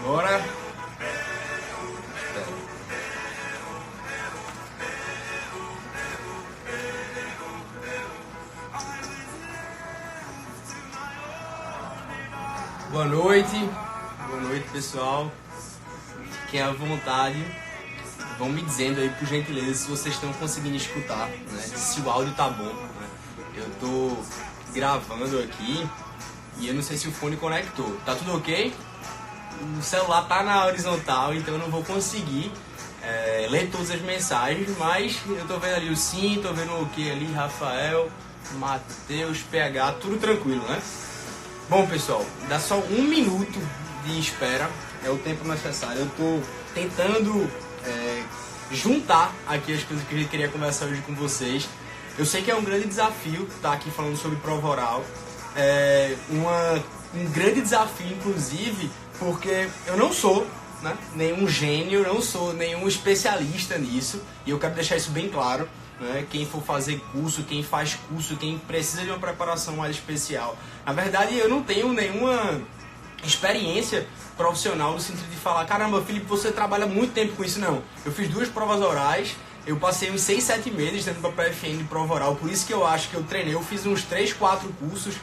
Bora. Boa noite pessoal. Fiquem à vontade. Vão me dizendo aí por gentileza se vocês estão conseguindo escutar, né? Se o áudio tá bom, né? Eu tô gravando aqui e eu não sei se o fone conectou. Tá tudo ok? O celular tá na horizontal, então eu não vou conseguir ler todas as mensagens, mas eu tô vendo ali o Sim, tô vendo o que ali, Rafael, Matheus, PH, tudo tranquilo, né? Bom pessoal, dá só 1 minuto de espera, é o tempo necessário. Eu tô tentando juntar aqui as coisas que eu queria conversar hoje com vocês. Eu sei que é um grande desafio estar aqui falando sobre prova oral, um grande desafio inclusive, porque eu não sou, né, nenhum gênio, não sou nenhum especialista nisso, e eu quero deixar isso bem claro. Quem for fazer curso, quem faz curso, quem precisa de uma preparação mais especial. Na verdade, eu não tenho nenhuma experiência profissional no sentido de falar: caramba, Felipe, você trabalha muito tempo com isso. Não, eu fiz 2 provas orais, eu passei uns 6, 7 meses dentro da PFN de prova oral, por isso que eu acho que eu treinei, eu fiz uns 3, 4 cursos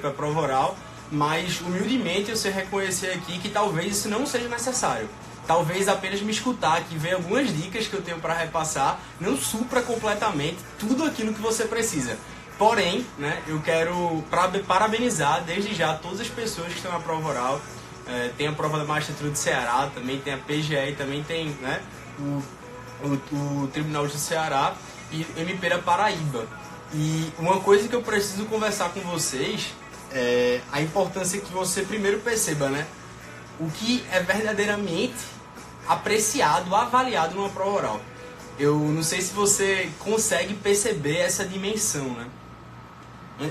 para prova oral, mas humildemente eu sei reconhecer aqui que talvez isso não seja necessário. Talvez apenas me escutar aqui, ver algumas dicas que eu tenho para repassar, não supra completamente tudo aquilo que você precisa. Porém, né, eu quero parabenizar desde já todas as pessoas que estão na prova oral. Tem a prova da Magistratura do Ceará, também tem a PGE, também tem, né, o Tribunal de Ceará e o MP da Paraíba. E uma coisa que eu preciso conversar com vocês é a importância que você primeiro perceba, né, o que é verdadeiramente apreciado, avaliado numa prova oral. Eu não sei se você consegue perceber essa dimensão, né?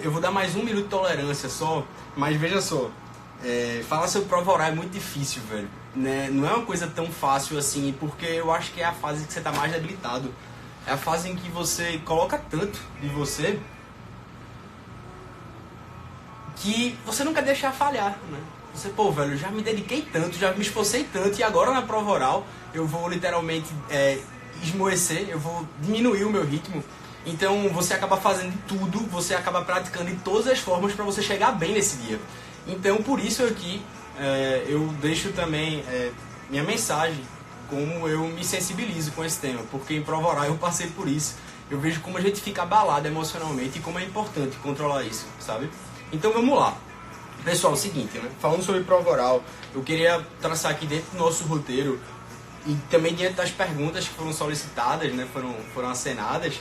Eu vou dar mais 1 minuto de tolerância só, mas veja só, falar sobre prova oral é muito difícil, velho, né? Não é uma coisa tão fácil assim, porque eu acho que é a fase que você está mais debilitado. É a fase em que você coloca tanto de você que você não quer deixar falhar, né? Você, pô, velho, já me dediquei tanto, já me esforcei tanto, e agora na prova oral eu vou literalmente esmoecer, eu vou diminuir o meu ritmo. Então você acaba fazendo tudo, você acaba praticando de todas as formas para você chegar bem nesse dia. Então por isso aqui eu deixo também minha mensagem, como eu me sensibilizo com esse tema, porque em prova oral eu passei por isso. Eu vejo como a gente fica abalado emocionalmente e como é importante controlar isso, sabe? Então vamos lá. Pessoal, é o seguinte, né? Falando sobre prova oral, eu queria traçar aqui dentro do nosso roteiro e também diante das perguntas que foram solicitadas, né, foram acenadas,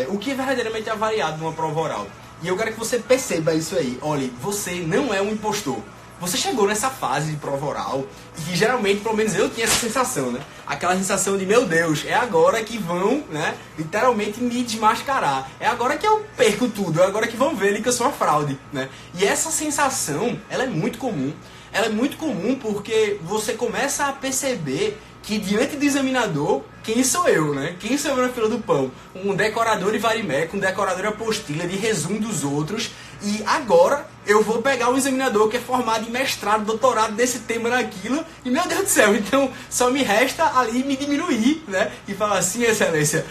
o que é verdadeiramente avaliado numa prova oral. E eu quero que você perceba isso aí. Olha, você não é um impostor. Você chegou nessa fase de prova oral e geralmente, pelo menos eu tinha essa sensação, né? Aquela sensação de, meu Deus, é agora que vão, né, literalmente me desmascarar. É agora que eu perco tudo, é agora que vão ver ali que eu sou uma fraude, né? E essa sensação, ela é muito comum. Ela é muito comum porque você começa a perceber que diante do examinador, quem sou eu, né? Quem sou eu na fila do pão? Um decorador de varimeco, um decorador de apostila, de resumo dos outros. E agora eu vou pegar um examinador que é formado em mestrado, doutorado desse tema naquilo. E meu Deus do céu, então só me resta ali me diminuir, né? E falar assim: excelência,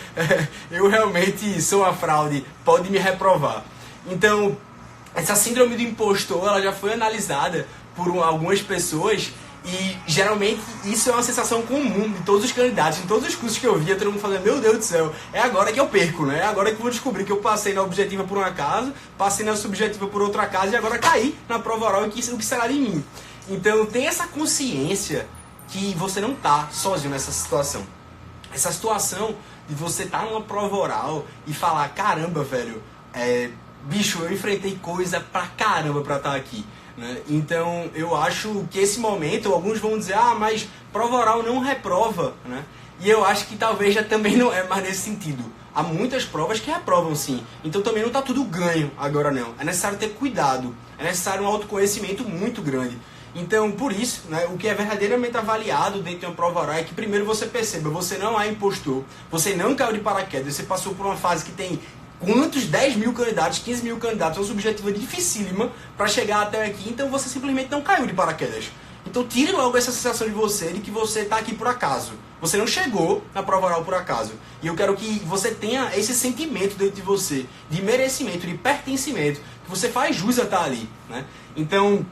eu realmente sou uma fraude, pode me reprovar. Então, essa síndrome do impostor, ela já foi analisada por algumas pessoas. E geralmente isso é uma sensação comum de todos os candidatos. Em todos os cursos que eu via, todo mundo falando: meu Deus do céu, é agora que eu perco, né? É agora que eu vou descobrir que eu passei na objetiva por um acaso, passei na subjetiva por outro acaso e agora caí na prova oral, o que será de mim? Então tem essa consciência que você não tá sozinho nessa situação. Essa situação de você estar numa prova oral e falar: caramba, velho, bicho, eu enfrentei coisa pra caramba pra estar aqui. Né? Então eu acho que esse momento, alguns vão dizer: ah, mas prova oral não reprova, né? E eu acho que talvez já também não é mais nesse sentido. Há muitas provas que reprovam sim, então também não está tudo ganho agora não. É necessário ter cuidado, é necessário um autoconhecimento muito grande. Então por isso, né, o que é verdadeiramente avaliado dentro de uma prova oral é que primeiro você perceba: você não é impostor, você não caiu de paraquedas, você passou por uma fase que tem quantos 10 mil candidatos, 15 mil candidatos, uma subjetiva dificílima para chegar até aqui, então você simplesmente não caiu de paraquedas. Então tire logo essa sensação de você, de que você está aqui por acaso. Você não chegou na prova oral por acaso. E eu quero que você tenha esse sentimento dentro de você, de merecimento, de pertencimento, que você faz jus a estar ali, né? Então,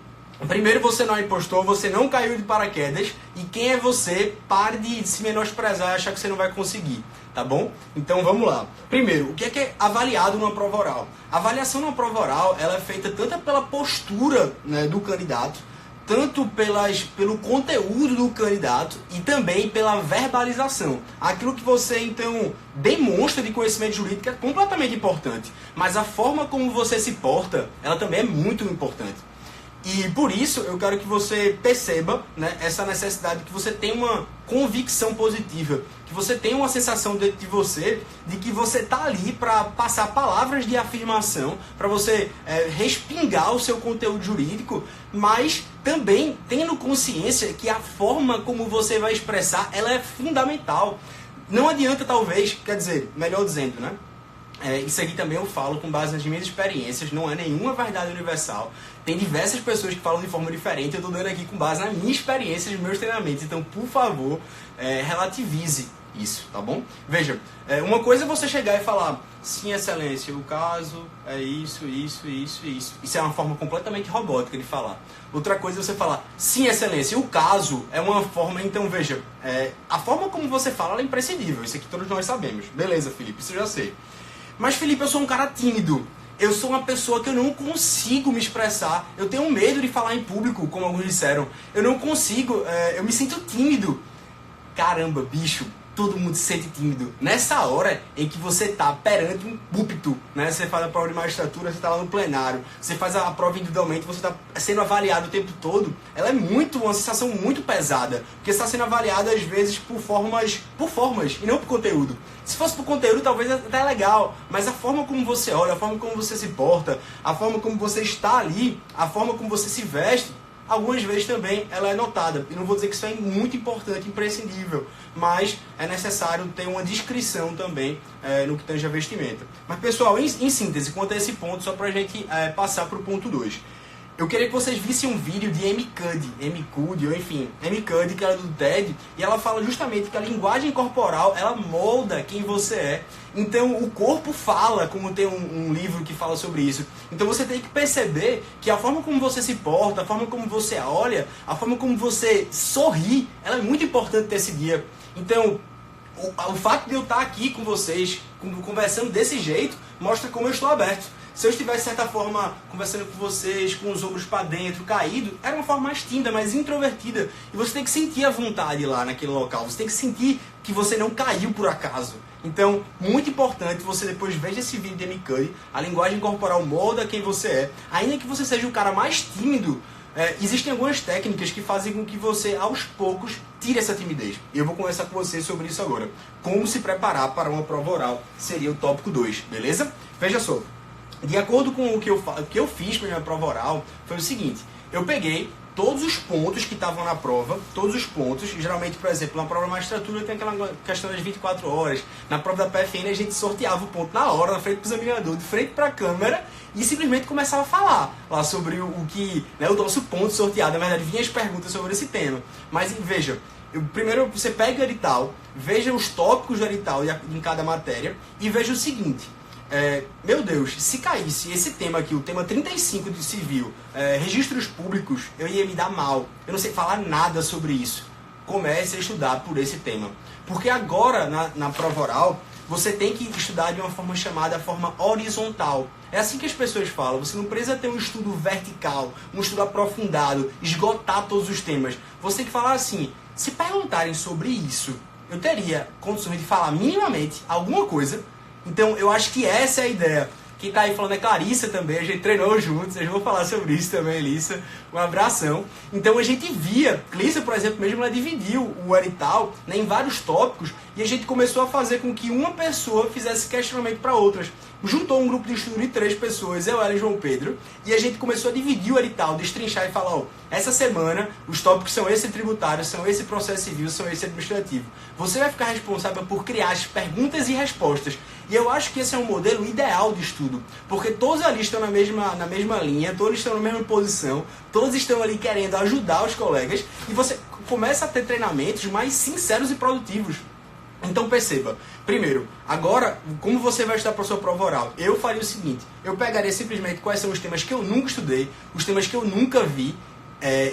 primeiro, você não é impostor, você não caiu de paraquedas, e quem é você, pare de se menosprezar e achar que você não vai conseguir, tá bom? Então vamos lá. Primeiro, o que é avaliado numa prova oral? A avaliação numa prova oral, ela é feita tanto pela postura, né, do candidato, tanto pelo conteúdo do candidato e também pela verbalização. Aquilo que você, então, demonstra de conhecimento jurídico é completamente importante, mas a forma como você se porta, ela também é muito importante. E por isso eu quero que você perceba, né, essa necessidade, que você tenha uma convicção positiva, que você tenha uma sensação dentro de você de que você está ali para passar palavras de afirmação, para você respingar o seu conteúdo jurídico, mas também tendo consciência que a forma como você vai expressar, ela é fundamental. Não adianta, talvez, quer dizer, melhor dizendo, né? Isso aqui também eu falo com base nas minhas experiências, não é nenhuma verdade universal. Tem diversas pessoas que falam de forma diferente, eu estou dando aqui com base na minha experiência, nos meus treinamentos. Então, por favor, relativize isso, tá bom? Veja, uma coisa é você chegar e falar: sim, excelência, o caso é isso, isso, isso, isso. Isso é uma forma completamente robótica de falar. Outra coisa é você falar: sim, excelência, o caso é uma forma. Então, veja, a forma como você fala, ela é imprescindível. Isso aqui todos nós sabemos. Beleza, Felipe, isso eu já sei. Mas, Felipe, eu sou um cara tímido. Eu sou uma pessoa que eu não consigo me expressar. Eu tenho medo de falar em público, como alguns disseram. Eu não consigo, eu me sinto tímido. Caramba, bicho, todo mundo se sente tímido. Nessa hora em que você está perante um púlpito, né? Você faz a prova de magistratura, você está lá no plenário. Você faz a prova individualmente, você está sendo avaliado o tempo todo. Ela é uma sensação muito pesada. Porque você está sendo avaliado, às vezes, por formas e não por conteúdo. Se fosse por conteúdo, talvez até é legal, mas a forma como você olha, a forma como você se porta, a forma como você está ali, a forma como você se veste, algumas vezes também ela é notada. E não vou dizer que isso é muito importante, imprescindível, mas é necessário ter uma descrição também no que tange a vestimenta. Mas, pessoal, em síntese, quanto a esse ponto, só para a gente passar para o ponto 2. Eu queria que vocês vissem um vídeo de Amy Cuddy, ou enfim, Amy Cuddy, que ela é do TED, e ela fala justamente que a linguagem corporal, ela molda quem você é. Então, o corpo fala, como tem um livro que fala sobre isso. Então, você tem que perceber que a forma como você se porta, a forma como você olha, a forma como você sorri, ela é muito importante nesse dia. Então, o fato de eu estar aqui com vocês, conversando desse jeito, mostra como eu estou aberto. Se eu estivesse, de certa forma, conversando com vocês, com os ombros para dentro, caído, era uma forma mais tímida, mais introvertida. E você tem que sentir a vontade lá naquele local. Você tem que sentir que você não caiu por acaso. Então, muito importante, você depois veja esse vídeo de Amy Cuddy. A linguagem corporal molda quem você é. Ainda que você seja o cara mais tímido, existem algumas técnicas que fazem com que você, aos poucos, tire essa timidez. E eu vou conversar com você sobre isso agora. Como se preparar para uma prova oral seria o tópico 2, beleza? Veja só. De acordo com o que eu fiz para a minha prova oral, foi o seguinte: eu peguei todos os pontos que estavam na prova, todos os pontos, geralmente, por exemplo, na prova de magistratura tem aquela questão das 24 horas, na prova da PFN a gente sorteava o ponto na hora, na frente do examinador, de frente para a câmera, e simplesmente começava a falar lá sobre o que, né, o nosso ponto sorteado. Na verdade, vinha as perguntas sobre esse tema. Mas veja, primeiro você pega o edital, veja os tópicos do edital em cada matéria, e veja o seguinte: meu Deus, se caísse esse tema aqui, o tema 35 de civil, registros públicos, eu ia me dar mal. Eu não sei falar nada sobre isso. Comece a estudar por esse tema. Porque agora, na prova oral, você tem que estudar de uma forma chamada forma horizontal. É assim que as pessoas falam. Você não precisa ter um estudo vertical, um estudo aprofundado, esgotar todos os temas. Você tem que falar assim: se perguntarem sobre isso, eu teria condições de falar minimamente alguma coisa. Então, eu acho que essa é a ideia. Quem tá aí falando é Clarissa também, a gente treinou juntos, eu vou falar sobre isso também, Elissa. Um abração. Então, a gente via, Clarissa, por exemplo, mesmo, ela dividiu o edital, né, em vários tópicos, e a gente começou a fazer com que uma pessoa fizesse questionamento para outras. Juntou um grupo de estudo de 3 pessoas, eu, ela e João Pedro, e a gente começou a dividir o edital, destrinchar e falar: ó, essa semana os tópicos são esse tributário, são esse processo civil, são esse administrativo. Você vai ficar responsável por criar as perguntas e respostas. E eu acho que esse é um modelo ideal de estudo, porque todos ali estão na mesma linha, todos estão na mesma posição, todos estão ali querendo ajudar os colegas, e você começa a ter treinamentos mais sinceros e produtivos. Então perceba, primeiro, agora, como você vai estudar para a sua prova oral? Eu faria o seguinte, eu pegaria simplesmente quais são os temas que eu nunca estudei, os temas que eu nunca vi.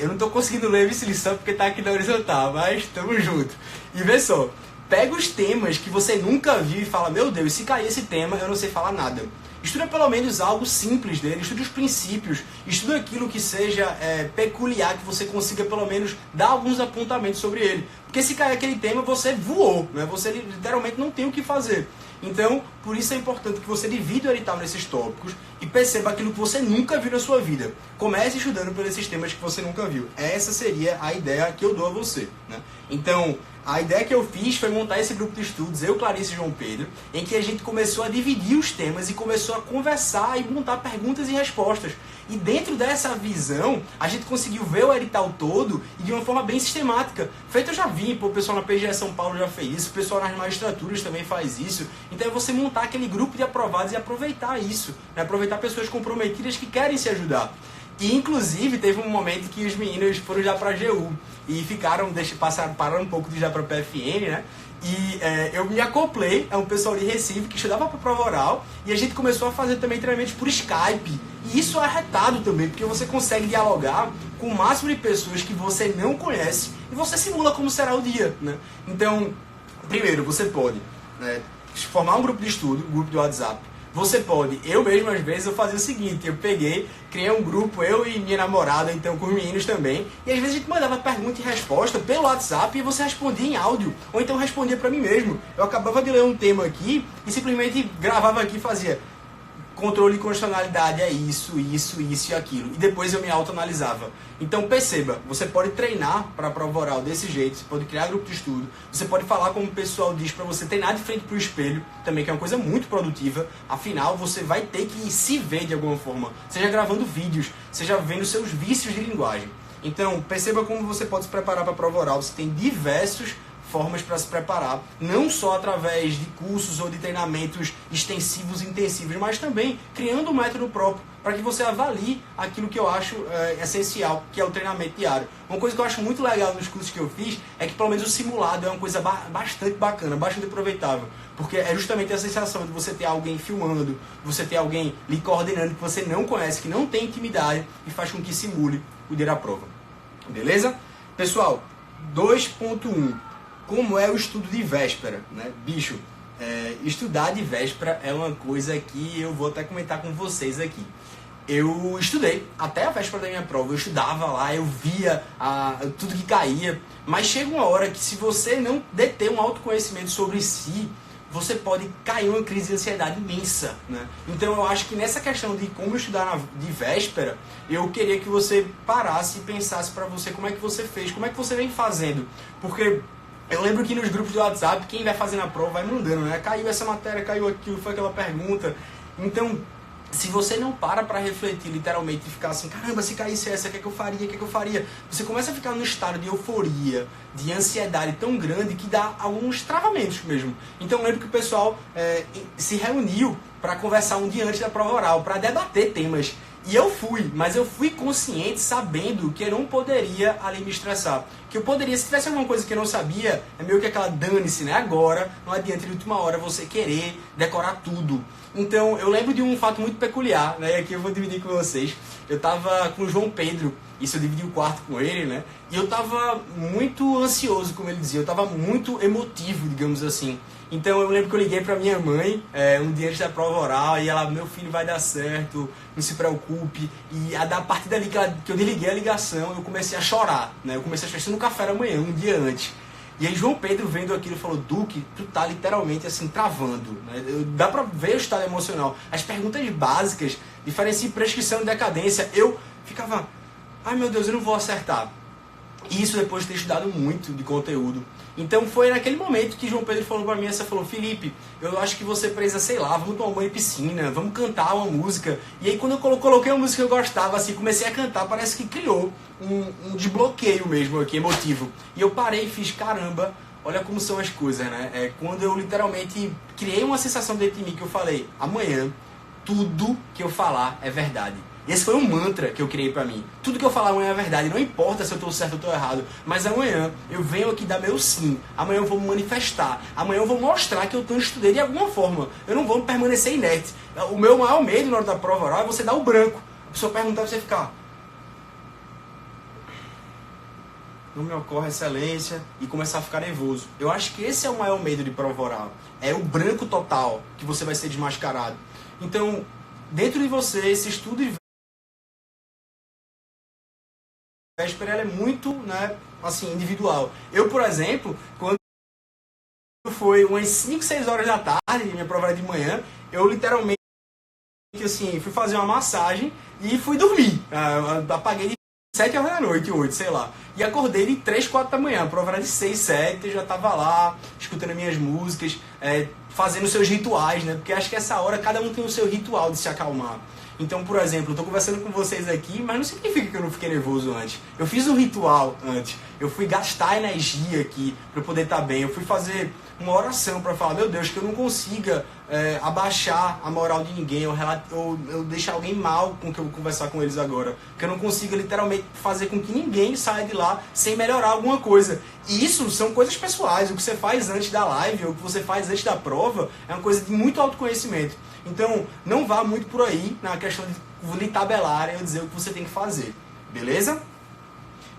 Eu não estou conseguindo ler essa lição porque está aqui na horizontal, mas estamos juntos. E vê só, pega os temas que você nunca viu e fala, meu Deus, se cair esse tema eu não sei falar nada. Estuda pelo menos algo simples dele, estuda os princípios, estuda aquilo que seja peculiar, que você consiga pelo menos dar alguns apontamentos sobre ele. Porque se cair aquele tema, você voou, né? Você literalmente não tem o que fazer. Então, por isso é importante que você divida o edital nesses tópicos e perceba aquilo que você nunca viu na sua vida. Comece estudando por esses temas que você nunca viu. Essa seria a ideia que eu dou a você, né? Então, a ideia que eu fiz foi montar esse grupo de estudos, eu, Clarice e João Pedro, em que a gente começou a dividir os temas e começou a conversar e montar perguntas e respostas. E dentro dessa visão, a gente conseguiu ver o edital todo e de uma forma bem sistemática. Feito eu já vi, o pessoal na PGE São Paulo já fez isso, o pessoal nas magistraturas também faz isso. Então é você montar aquele grupo de aprovados e aproveitar isso, né? Aproveitar pessoas comprometidas que querem se ajudar. E inclusive teve um momento que os meninos foram já para a GU e pararam um pouco de já para a PFN, né? E eu me acoplei a um pessoal de Recife que estudava para prova oral e a gente começou a fazer também treinamentos por Skype. E isso é arretado também, porque você consegue dialogar com o máximo de pessoas que você não conhece e você simula como será o dia, né? Então, primeiro, você pode formar um grupo de estudo, um grupo de WhatsApp. Você pode, eu mesmo às vezes eu fazia o seguinte, eu criei um grupo, eu e minha namorada, então com os meninos também, e às vezes a gente mandava pergunta e resposta pelo WhatsApp e você respondia em áudio, ou então respondia pra mim mesmo. Eu acabava de ler um tema aqui e simplesmente gravava aqui e fazia controle de constitucionalidade é isso, isso, isso e aquilo. E depois eu me autoanalisava. Então perceba, você pode treinar para a prova oral desse jeito, você pode criar grupo de estudo, você pode falar como o pessoal diz para você treinar de frente para o espelho, também que é uma coisa muito produtiva. Afinal, você vai ter que se ver de alguma forma, seja gravando vídeos, seja vendo seus vícios de linguagem. Então perceba como você pode se preparar para a prova oral. Você tem diversos formas para se preparar, não só através de cursos ou de treinamentos extensivos e intensivos, mas também criando um método próprio para que você avalie aquilo que eu acho essencial, que é o treinamento diário. Uma coisa que eu acho muito legal nos cursos que eu fiz é que pelo menos o simulado é uma coisa bastante bacana, bastante aproveitável, porque é justamente a sensação de você ter alguém filmando, você ter alguém lhe coordenando que você não conhece, que não tem intimidade e faz com que simule o dia da prova. Beleza? Pessoal, 2.1. Como é o estudo de véspera, né? Bicho, estudar de véspera é uma coisa que eu vou até comentar com vocês aqui. Eu estudei até a véspera da minha prova, eu estudava lá, eu via tudo que caía, mas chega uma hora que se você não deter um autoconhecimento sobre si, você pode cair em uma crise de ansiedade imensa, né? Então eu acho que nessa questão de como estudar de véspera, eu queria que você parasse e pensasse para você como é que você fez, como é que você vem fazendo, porque eu lembro que nos grupos do WhatsApp, quem vai fazendo a prova vai mandando, né? Caiu essa matéria, caiu aquilo, foi aquela pergunta. Então, se você não para refletir literalmente e ficar assim, caramba, se caísse essa, o que é que eu faria, o que é que eu faria? Você começa a ficar num estado de euforia, de ansiedade tão grande que dá alguns travamentos mesmo. Então, eu lembro que o pessoal se reuniu para conversar um dia antes da prova oral, para debater temas. E eu fui, mas eu fui consciente, sabendo que eu não poderia ali me estressar. Que eu poderia, se tivesse alguma coisa que eu não sabia, é meio que aquela dane-se, né? Agora, não adianta de última hora você querer decorar tudo. Então, eu lembro de um fato muito peculiar, né? E aqui eu vou dividir com vocês. Eu tava com o João Pedro, isso eu dividi o quarto com ele, né? E eu tava muito ansioso, como ele dizia, eu tava muito emotivo, digamos assim. Então eu lembro que eu liguei pra minha mãe um dia antes da prova oral e ela, meu filho, vai dar certo, não se preocupe. E a partir dali que eu desliguei a ligação, eu comecei a chorar, né? Eu comecei a chorar no café da manhã, um dia antes. E aí João Pedro vendo aquilo falou, Duque, tu tá literalmente assim, travando, né? Dá pra ver o estado emocional. As perguntas básicas, diferencia prescrição e decadência. Eu ficava, ai meu Deus, eu não vou acertar. E isso depois de ter estudado muito de conteúdo. Então foi naquele momento que João Pedro falou pra mim, falou, Felipe, eu acho que você precisa, sei lá, vamos tomar banho em piscina, vamos cantar uma música. E aí quando eu coloquei uma música que eu gostava, assim, comecei a cantar, parece que criou um desbloqueio mesmo aqui, emotivo. E eu parei e fiz, caramba, olha como são as coisas, né? Quando eu literalmente criei uma sensação dentro de mim que eu falei, amanhã tudo que eu falar é verdade. Esse foi um mantra que eu criei pra mim. Tudo que eu falar amanhã é verdade. Não importa se eu tô certo ou tô errado. Mas amanhã eu venho aqui dar meu sim. Amanhã eu vou me manifestar. Amanhã eu vou mostrar que eu tanto estudei de alguma forma. Eu não vou permanecer inerte. O meu maior medo na hora da prova oral é você dar o branco. A pessoa perguntar e você ficar... Não me ocorre excelência e começar a ficar nervoso. Eu acho que esse é o maior medo de prova oral. É o branco total que você vai ser desmascarado. Então, dentro de você, esse estudo de véspera ela é muito, né, assim, individual. Eu, por exemplo, quando foi umas 5, 6 horas da tarde, minha prova era de manhã, eu literalmente assim, fui fazer uma massagem e fui dormir. Apaguei de 7 horas da noite, 8, sei lá. E acordei de 3, 4 da manhã. A prova era de 6, 7, eu já tava lá, escutando minhas músicas, fazendo seus rituais, né? Porque acho que essa hora cada um tem o seu ritual de se acalmar. Então, por exemplo, eu tô conversando com vocês aqui, mas não significa que eu não fiquei nervoso antes. Eu fiz um ritual antes. Eu fui gastar energia aqui para eu poder estar bem. Eu fui fazer uma oração para falar, meu Deus, que eu não consiga abaixar a moral de ninguém, ou eu deixar alguém mal com que eu vou conversar com eles agora. Que eu não consiga literalmente fazer com que ninguém saia de lá sem melhorar alguma coisa. E isso são coisas pessoais. O que você faz antes da live, ou o que você faz antes da prova, é uma coisa de muito autoconhecimento. Então, não vá muito por aí na questão de lhe tabelar e dizer o que você tem que fazer. Beleza?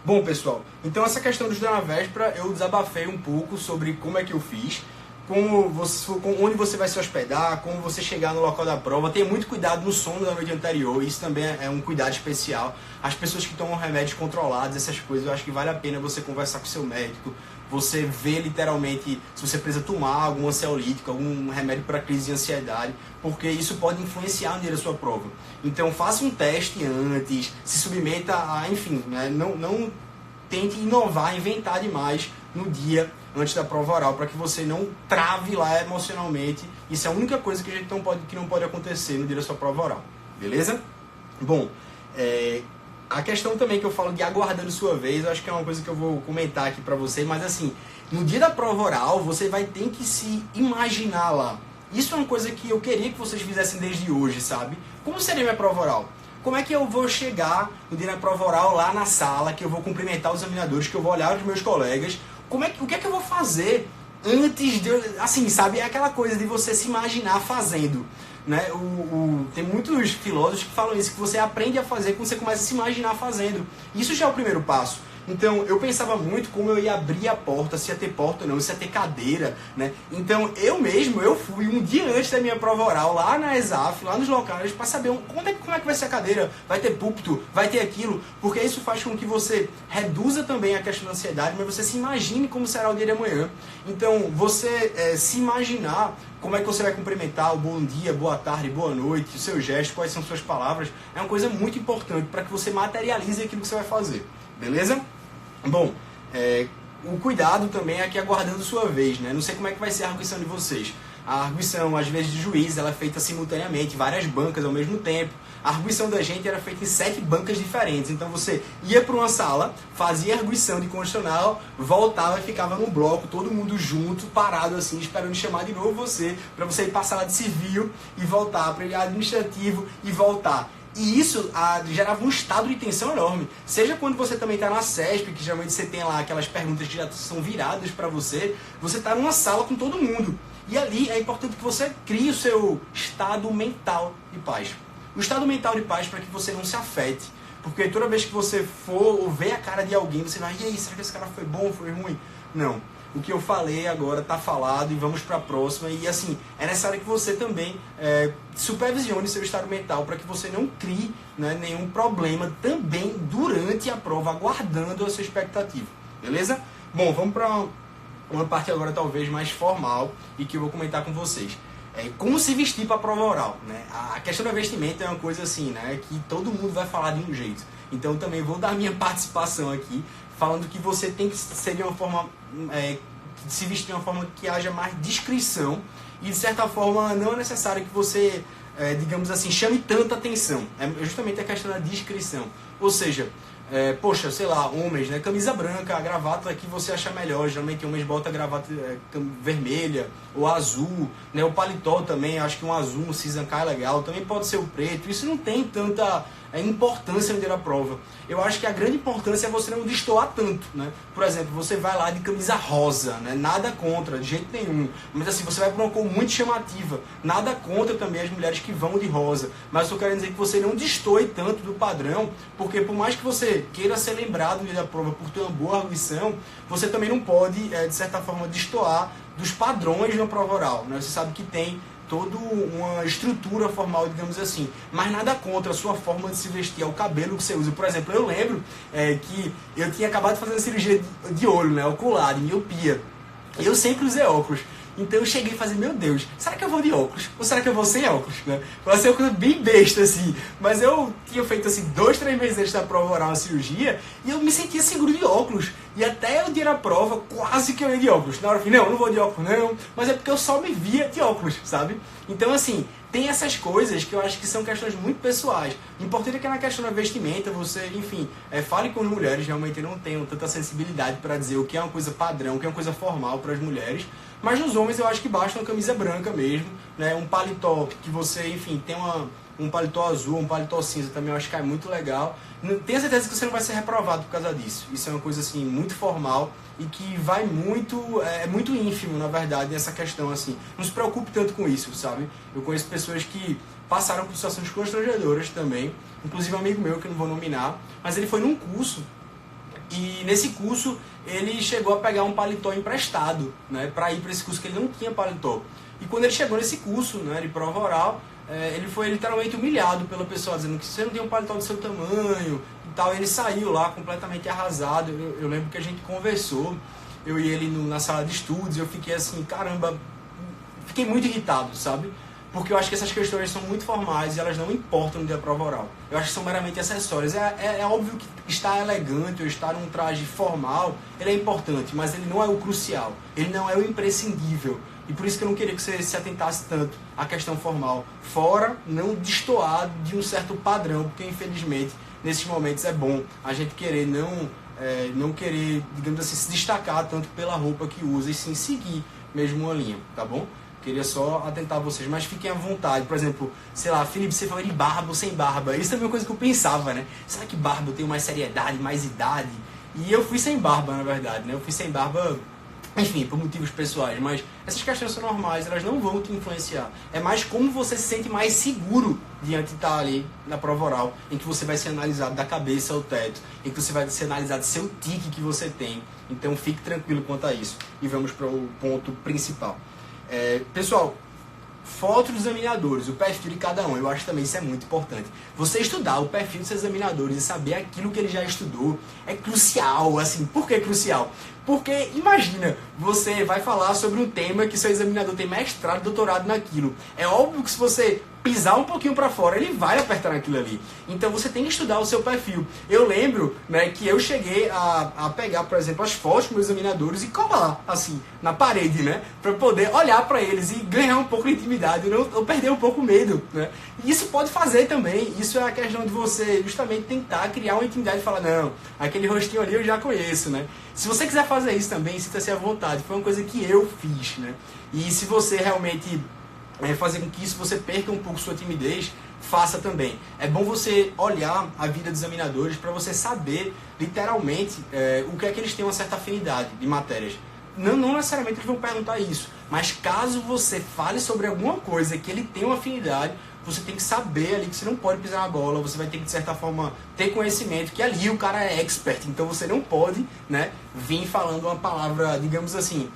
Bom, pessoal, então essa questão do estudar na véspera, eu desabafei um pouco sobre como é que eu fiz, onde você vai se hospedar, como você chegar no local da prova. Tenha muito cuidado no sono da noite anterior, isso também é um cuidado especial. As pessoas que tomam remédios controlados, essas coisas, eu acho que vale a pena você conversar com seu médico, você vê literalmente se você precisa tomar algum ansiolítico, algum remédio para crise de ansiedade, porque isso pode influenciar no dia da sua prova. Então faça um teste antes, se submeta a, enfim, né? Não tente inovar, inventar demais no dia antes da prova oral, para que você não trave lá emocionalmente. Isso é a única coisa que a gente não pode acontecer no dia da sua prova oral, beleza? Bom, a questão também que eu falo de aguardando sua vez, eu acho que é uma coisa que eu vou comentar aqui pra você, mas assim, no dia da prova oral, você vai ter que se imaginar lá. Isso é uma coisa que eu queria que vocês fizessem desde hoje, sabe? Como seria minha prova oral? Como é que eu vou chegar no dia da prova oral lá na sala, que eu vou cumprimentar os examinadores, que eu vou olhar os meus colegas? O que é que eu vou fazer antes de... Assim, sabe? É aquela coisa de você se imaginar fazendo. Né? Tem muitos filósofos que falam isso, que você aprende a fazer quando você começa a se imaginar fazendo. Isso já é o primeiro passo. Então, eu pensava muito como eu ia abrir a porta, se ia ter porta ou não, se ia ter cadeira, né? Então, eu fui um dia antes da minha prova oral, lá na ESAF, lá nos locais, para saber como é que vai ser a cadeira, vai ter púlpito, vai ter aquilo, porque isso faz com que você reduza também a questão da ansiedade, mas você se imagine como será o dia de amanhã. Então, você se imaginar como é que você vai cumprimentar o bom dia, boa tarde, boa noite, o seu gesto, quais são suas palavras, é uma coisa muito importante para que você materialize aquilo que você vai fazer, beleza? Bom, o cuidado também é aqui aguardando sua vez, né? Não sei como é que vai ser a arguição de vocês. A arguição, às vezes, de juiz, ela é feita simultaneamente, várias bancas ao mesmo tempo. A arguição da gente era feita em 7 bancas diferentes. Então você ia para uma sala, fazia a arguição de constitucional, voltava e ficava no bloco, todo mundo junto, parado assim, esperando chamar de novo você, para você ir para a sala de civil e voltar, para o administrativo e voltar. E isso gerava um estado de tensão enorme. Seja quando você também está na CESP, que geralmente você tem lá aquelas perguntas que já são viradas para você está numa sala com todo mundo. E ali é importante que você crie o seu estado mental de paz. O estado mental de paz para que você não se afete. Porque toda vez que você for ou ver a cara de alguém, você vai, e aí, será que esse cara foi bom, foi ruim? Não. O que eu falei agora está falado e vamos para a próxima. E assim, é necessário que você também supervisione seu estado mental para que você não crie, né, nenhum problema também durante a prova, aguardando a sua expectativa. Beleza? Bom, vamos para uma parte agora talvez mais formal e que eu vou comentar com vocês. Como se vestir para a prova oral, né? A questão do vestimento é uma coisa assim, né, que todo mundo vai falar de um jeito. Então também vou dar minha participação aqui, falando que você tem que ser de uma forma, se vestir de uma forma que haja mais discrição e de certa forma não é necessário que você, digamos assim, chame tanta atenção. É justamente a questão da discrição. Ou seja, Poxa, sei lá, homens, né? Camisa branca, a gravata que você acha melhor. Geralmente homens botam a gravata vermelha ou azul, né? O paletó também, acho que um azul, um cinza cai legal. Também pode ser o preto. Isso não tem tanta importância no dia da prova. Eu acho que a grande importância é você não destoar tanto, né? Por exemplo, você vai lá de camisa rosa, né? Nada contra, de jeito nenhum. Mas assim, você vai para uma cor muito chamativa. Nada contra também as mulheres que vão de rosa. Mas eu estou querendo dizer que você não destoe tanto do padrão, porque por mais que você queira ser lembrado no dia da prova por ter uma boa arguição, você também não pode, de certa forma, destoar dos padrões de uma prova oral, né? Você sabe que tem toda uma estrutura formal, digamos assim. Mas nada contra a sua forma de se vestir, é o cabelo que você usa. Por exemplo, eu lembro que eu tinha acabado de fazer uma cirurgia de olho, né, ocular, de miopia. E eu sempre usei óculos. Então eu cheguei a fazer, meu Deus, será que eu vou de óculos? Ou será que eu vou sem óculos? Né? Vai ser uma coisa bem besta, assim. Mas eu tinha feito, assim, 2, 3 meses antes da prova oral, uma cirurgia, e eu me sentia seguro de óculos. E até o dia da prova, quase que eu ia de óculos. Na hora eu falei, não vou de óculos, não. Mas é porque eu só me via de óculos, sabe? Então, assim, tem essas coisas que eu acho que são questões muito pessoais. O importante é que na questão da vestimenta, você, enfim, fale com as mulheres, realmente não tenham tanta sensibilidade para dizer o que é uma coisa padrão, o que é uma coisa formal para as mulheres. Mas nos homens eu acho que basta uma camisa branca mesmo, né? Um paletó que você, enfim, tem um paletó azul, um paletó cinza também eu acho que é muito legal. Tenha certeza que você não vai ser reprovado por causa disso. Isso é uma coisa assim muito formal e que vai muito, é muito ínfimo, na verdade, nessa questão assim. Não se preocupe tanto com isso, sabe? Eu conheço pessoas que passaram por situações constrangedoras também, inclusive um amigo meu que eu não vou nominar, mas ele foi num curso. E nesse curso ele chegou a pegar um paletó emprestado, né, para ir para esse curso que ele não tinha paletó. E quando ele chegou nesse curso, né, de prova oral, ele foi literalmente humilhado pela pessoa, dizendo que você não tem um paletó do seu tamanho e tal. Ele saiu lá completamente arrasado. Eu lembro que a gente conversou, eu e ele na sala de estudos, e eu fiquei assim, caramba, fiquei muito irritado, sabe? Porque eu acho que essas questões são muito formais e elas não importam no dia da prova oral. Eu acho que são meramente acessórias. É óbvio que estar elegante ou estar num traje formal, ele é importante, mas ele não é o crucial. Ele não é o imprescindível. E por isso que eu não queria que você se atentasse tanto à questão formal. Fora não destoar de um certo padrão, porque infelizmente nesses momentos é bom a gente querer não querer, digamos assim, se destacar tanto pela roupa que usa e sim seguir mesmo uma linha, tá bom? Queria só atentar vocês, mas fiquem à vontade. Por exemplo, sei lá, Felipe, você falou de barba ou sem barba. Isso também é uma coisa que eu pensava, né? Será que barba eu tenho mais seriedade, mais idade? E eu fui sem barba, na verdade, né? Eu fui sem barba, enfim, por motivos pessoais. Mas essas questões são normais, elas não vão te influenciar. É mais como você se sente mais seguro diante de estar ali na prova oral, em que você vai ser analisado da cabeça ao teto, em que você vai ser analisado seu tique que você tem. Então fique tranquilo quanto a isso. E vamos para o ponto principal. Pessoal, foto dos examinadores, o perfil de cada um, eu acho também isso é muito importante. Você estudar o perfil dos seus examinadores e saber aquilo que ele já estudou é crucial, assim. Por que é crucial? Porque, imagina, você vai falar sobre um tema que seu examinador tem mestrado, doutorado naquilo. É óbvio que se você pisar um pouquinho para fora, ele vai apertar naquilo ali. Então você tem que estudar o seu perfil. Eu lembro, né, que eu cheguei a pegar, por exemplo, as fotos dos meus examinadores e colar, assim, na parede, né, para poder olhar para eles e ganhar um pouco de intimidade, ou perder um pouco o medo, né. E isso pode fazer também, isso é a questão de você justamente tentar criar uma intimidade e falar, não, aquele rostinho ali eu já conheço, né. Se você quiser fazer isso também, sinta-se à vontade. Foi uma coisa que eu fiz, né. E se você realmente fazer com que isso você perca um pouco sua timidez, faça também. É bom você olhar a vida dos examinadores para você saber, literalmente, o que é que eles têm uma certa afinidade de matérias. Não necessariamente eles vão perguntar isso, mas caso você fale sobre alguma coisa que ele tem uma afinidade, você tem que saber ali que você não pode pisar na bola, você vai ter que, de certa forma, ter conhecimento que ali o cara é expert, então você não pode, né, vir falando uma palavra, digamos assim,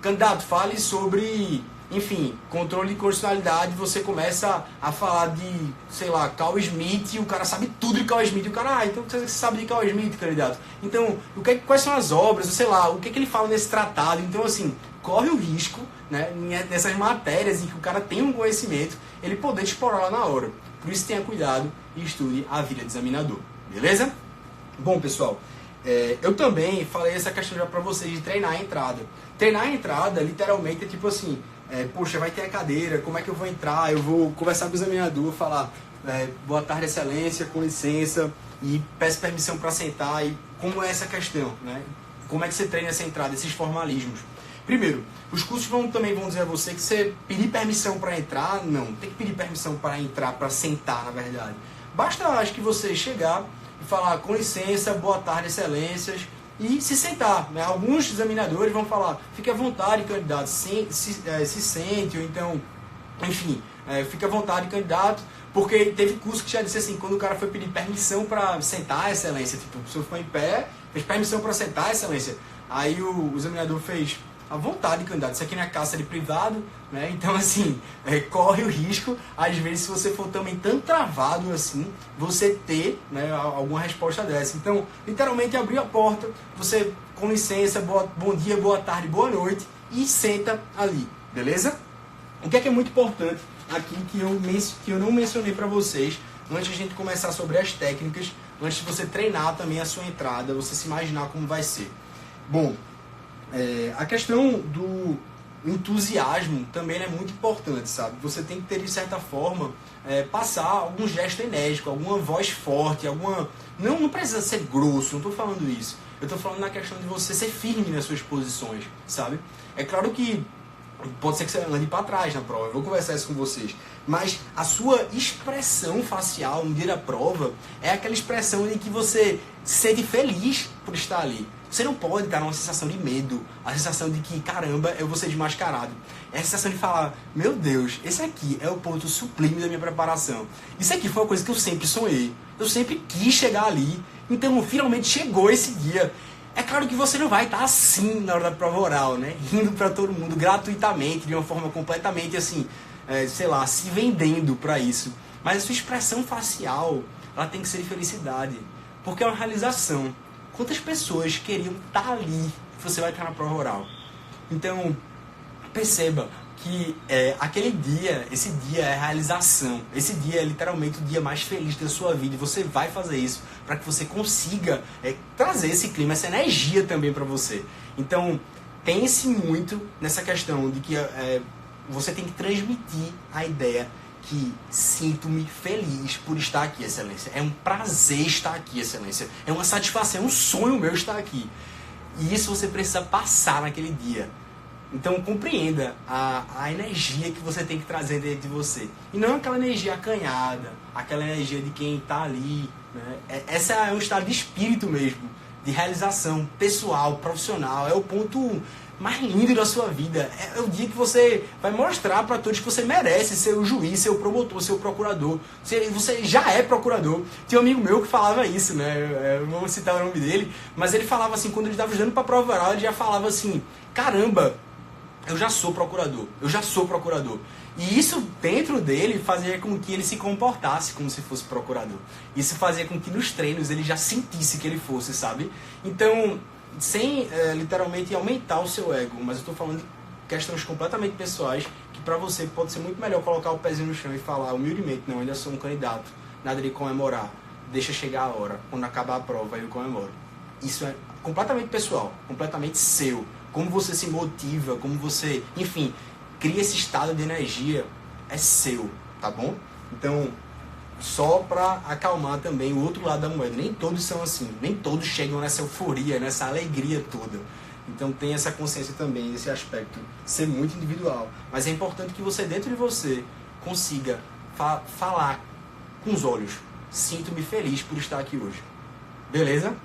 candidato, fale sobre, enfim, controle de constitucionalidade, você começa a falar de, sei lá, Carl Schmitt, e o cara sabe tudo de Carl Schmitt, e o cara, então você sabe de Carl Schmitt, candidato. Então, quais são as obras, sei lá, o que ele fala nesse tratado, então assim, corre o risco, né, nessas matérias em que o cara tem um conhecimento, ele poder te explorar lá na hora. Por isso tenha cuidado e estude a vida de examinador, beleza? Bom, pessoal, eu também falei essa questão já pra vocês de treinar a entrada. Treinar a entrada, literalmente, é tipo assim, poxa, vai ter a cadeira, como é que eu vou entrar? Eu vou conversar com o examinador, falar, boa tarde, excelência, com licença, e peço permissão para sentar. E como é essa questão, né? Como é que você treina essa entrada, esses formalismos? Primeiro, os cursos também vão dizer a você que você pedir permissão para entrar, não, tem que pedir permissão para entrar, para sentar, na verdade. Basta, acho que você chegar e falar, com licença, boa tarde, excelências, e se sentar, né? Alguns examinadores vão falar, fique à vontade, candidato, se sente, ou então, enfim, fique à vontade, candidato, porque teve curso que já disse assim, quando o cara foi pedir permissão para sentar, excelência, tipo, o senhor ficou em pé, fez permissão para sentar, excelência, aí o examinador fez, à vontade, candidato, isso aqui não é cárcere privado, né? Então, assim, corre o risco, às vezes, se você for também tão travado assim, você ter, né, alguma resposta dessa. Então, literalmente, abriu a porta, você, com licença, bom dia, boa tarde, boa noite, e senta ali, beleza? O que é muito importante aqui que eu não mencionei para vocês, antes de a gente começar sobre as técnicas, antes de você treinar também a sua entrada, você se imaginar como vai ser. Bom, a questão do entusiasmo também é muito importante, sabe? Você tem que ter, de certa forma, passar algum gesto enérgico, alguma voz forte, Não precisa ser grosso, não estou falando isso. Eu estou falando na questão de você ser firme nas suas posições, sabe? É claro que pode ser que você ande para trás na prova, eu vou conversar isso com vocês. Mas a sua expressão facial no dia da prova é aquela expressão em que você se sente feliz por estar ali. Você não pode estar numa sensação de medo, a sensação de que, caramba, eu vou ser desmascarado. É a sensação de falar, meu Deus, esse aqui é o ponto sublime da minha preparação. Isso aqui foi uma coisa que eu sempre sonhei. Eu sempre quis chegar ali. Então, finalmente chegou esse dia. É claro que você não vai estar assim na hora da prova oral, né? Rindo para todo mundo gratuitamente, de uma forma completamente assim, sei lá, se vendendo para isso. Mas a sua expressão facial, ela tem que ser de felicidade. Porque é uma realização. Quantas pessoas queriam estar ali que você vai estar na prova oral? Então, perceba que aquele dia, esse dia é a realização. Esse dia é literalmente o dia mais feliz da sua vida. E você vai fazer isso para que você consiga trazer esse clima, essa energia também para você. Então, pense muito nessa questão de que você tem que transmitir a ideia que sinto-me feliz por estar aqui, excelência. É um prazer estar aqui, excelência. É uma satisfação, é um sonho meu estar aqui. E isso você precisa passar naquele dia. Então compreenda a energia que você tem que trazer dentro de você. E não aquela energia acanhada, aquela energia de quem está ali. Né? Essa é um estado de espírito mesmo, de realização pessoal, profissional. É o ponto mais lindo da sua vida. É o dia que você vai mostrar para todos que você merece ser o juiz, ser o promotor, ser o procurador. Você já é procurador. Tinha um amigo meu que falava isso, né? Eu não vou citar o nome dele, mas ele falava assim, quando ele estava estudando para a prova oral, ele já falava assim, caramba, eu já sou procurador. E isso dentro dele fazia com que ele se comportasse como se fosse procurador. Isso fazia com que nos treinos ele já sentisse que ele fosse, sabe? Então, sem literalmente aumentar o seu ego, mas eu estou falando de questões completamente pessoais, que para você pode ser muito melhor colocar o pezinho no chão e falar humildemente, não, ainda sou um candidato, nada de comemorar, deixa chegar a hora, quando acabar a prova eu comemoro. Isso é completamente pessoal, completamente seu. Como você se motiva, como você, enfim, cria esse estado de energia, é seu, tá bom? Então, só para acalmar também o outro lado da moeda. Nem todos são assim, nem todos chegam nessa euforia, nessa alegria toda. Então tem essa consciência também, esse aspecto, ser muito individual. Mas é importante que você, dentro de você, consiga falar com os olhos. Sinto-me feliz por estar aqui hoje. Beleza?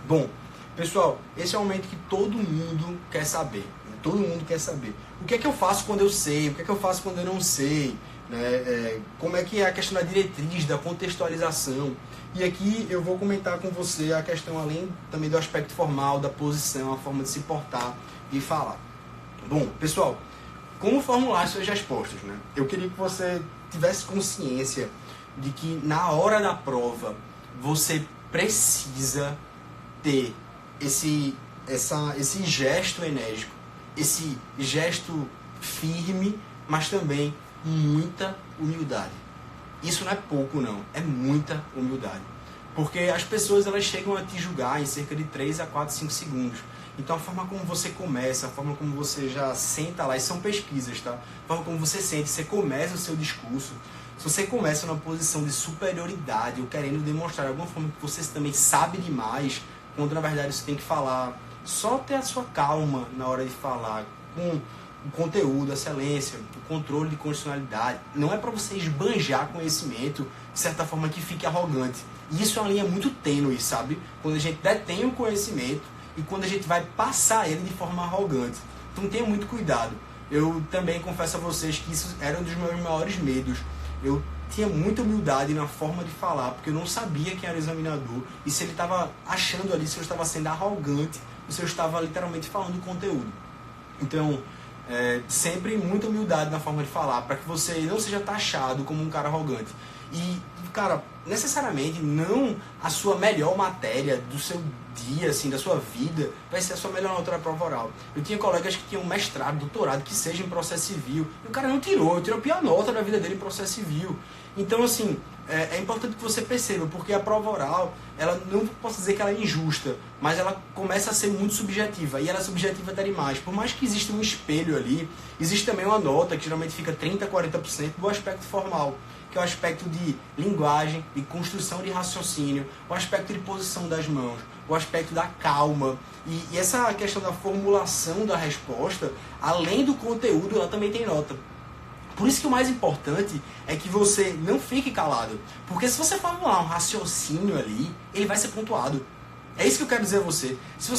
Bom, pessoal, esse é o momento que todo mundo quer saber. Todo mundo quer saber. O que é que eu faço quando eu sei? O que é que eu faço quando eu não sei? Como é que é a questão da diretriz, da contextualização. E aqui eu vou comentar com você a questão, além também do aspecto formal, da posição, a forma de se portar e falar. Bom, pessoal, como formular suas respostas, né? Eu queria que você tivesse consciência de que na hora da prova você precisa ter esse gesto enérgico, esse gesto firme, mas também muita humildade. Isso não é pouco, não. É muita humildade. Porque as pessoas, elas chegam a te julgar em cerca de 3 a 4, 5 segundos. Então a forma como você começa, a forma como você já senta lá, e são pesquisas, tá? A forma como você sente, você começa o seu discurso, Se você começa numa posição de superioridade ou querendo demonstrar de alguma forma que você também sabe demais, quando na verdade você tem que falar, só ter a sua calma na hora de falar, com o conteúdo, a excelência, o controle de condicionalidade. Não é para você esbanjar conhecimento de certa forma que fique arrogante. E isso é uma linha muito tênue, sabe? Quando a gente detém o conhecimento e quando a gente vai passar ele de forma arrogante. Então tenha muito cuidado. Eu também confesso a vocês que isso era um dos meus maiores medos. Eu tinha muita humildade na forma de falar, porque eu não sabia quem era o examinador e se ele estava achando ali se eu estava sendo arrogante ou se eu estava literalmente falando conteúdo. Então, sempre muita humildade na forma de falar, para que você não seja taxado como um cara arrogante. E, cara, necessariamente não a sua melhor matéria do seu dia, assim, da sua vida, vai ser a sua melhor nota na prova oral. Eu tinha colegas que tinham mestrado, doutorado, que seja em processo civil, e o cara não tirou a pior nota da vida dele em processo civil. Então, assim, é importante que você perceba, porque a prova oral, ela não posso dizer que ela é injusta, mas ela começa a ser muito subjetiva, e ela é subjetiva até demais. Por mais que exista um espelho ali, existe também uma nota que geralmente fica 30% a 40% do aspecto formal, que é o aspecto de linguagem, de construção de raciocínio, o aspecto de posição das mãos, o aspecto da calma. E essa questão da formulação da resposta, além do conteúdo, ela também tem nota. Por isso que o mais importante é que você não fique calado. Porque se você formular um raciocínio ali, ele vai ser pontuado. É isso que eu quero dizer a você. Se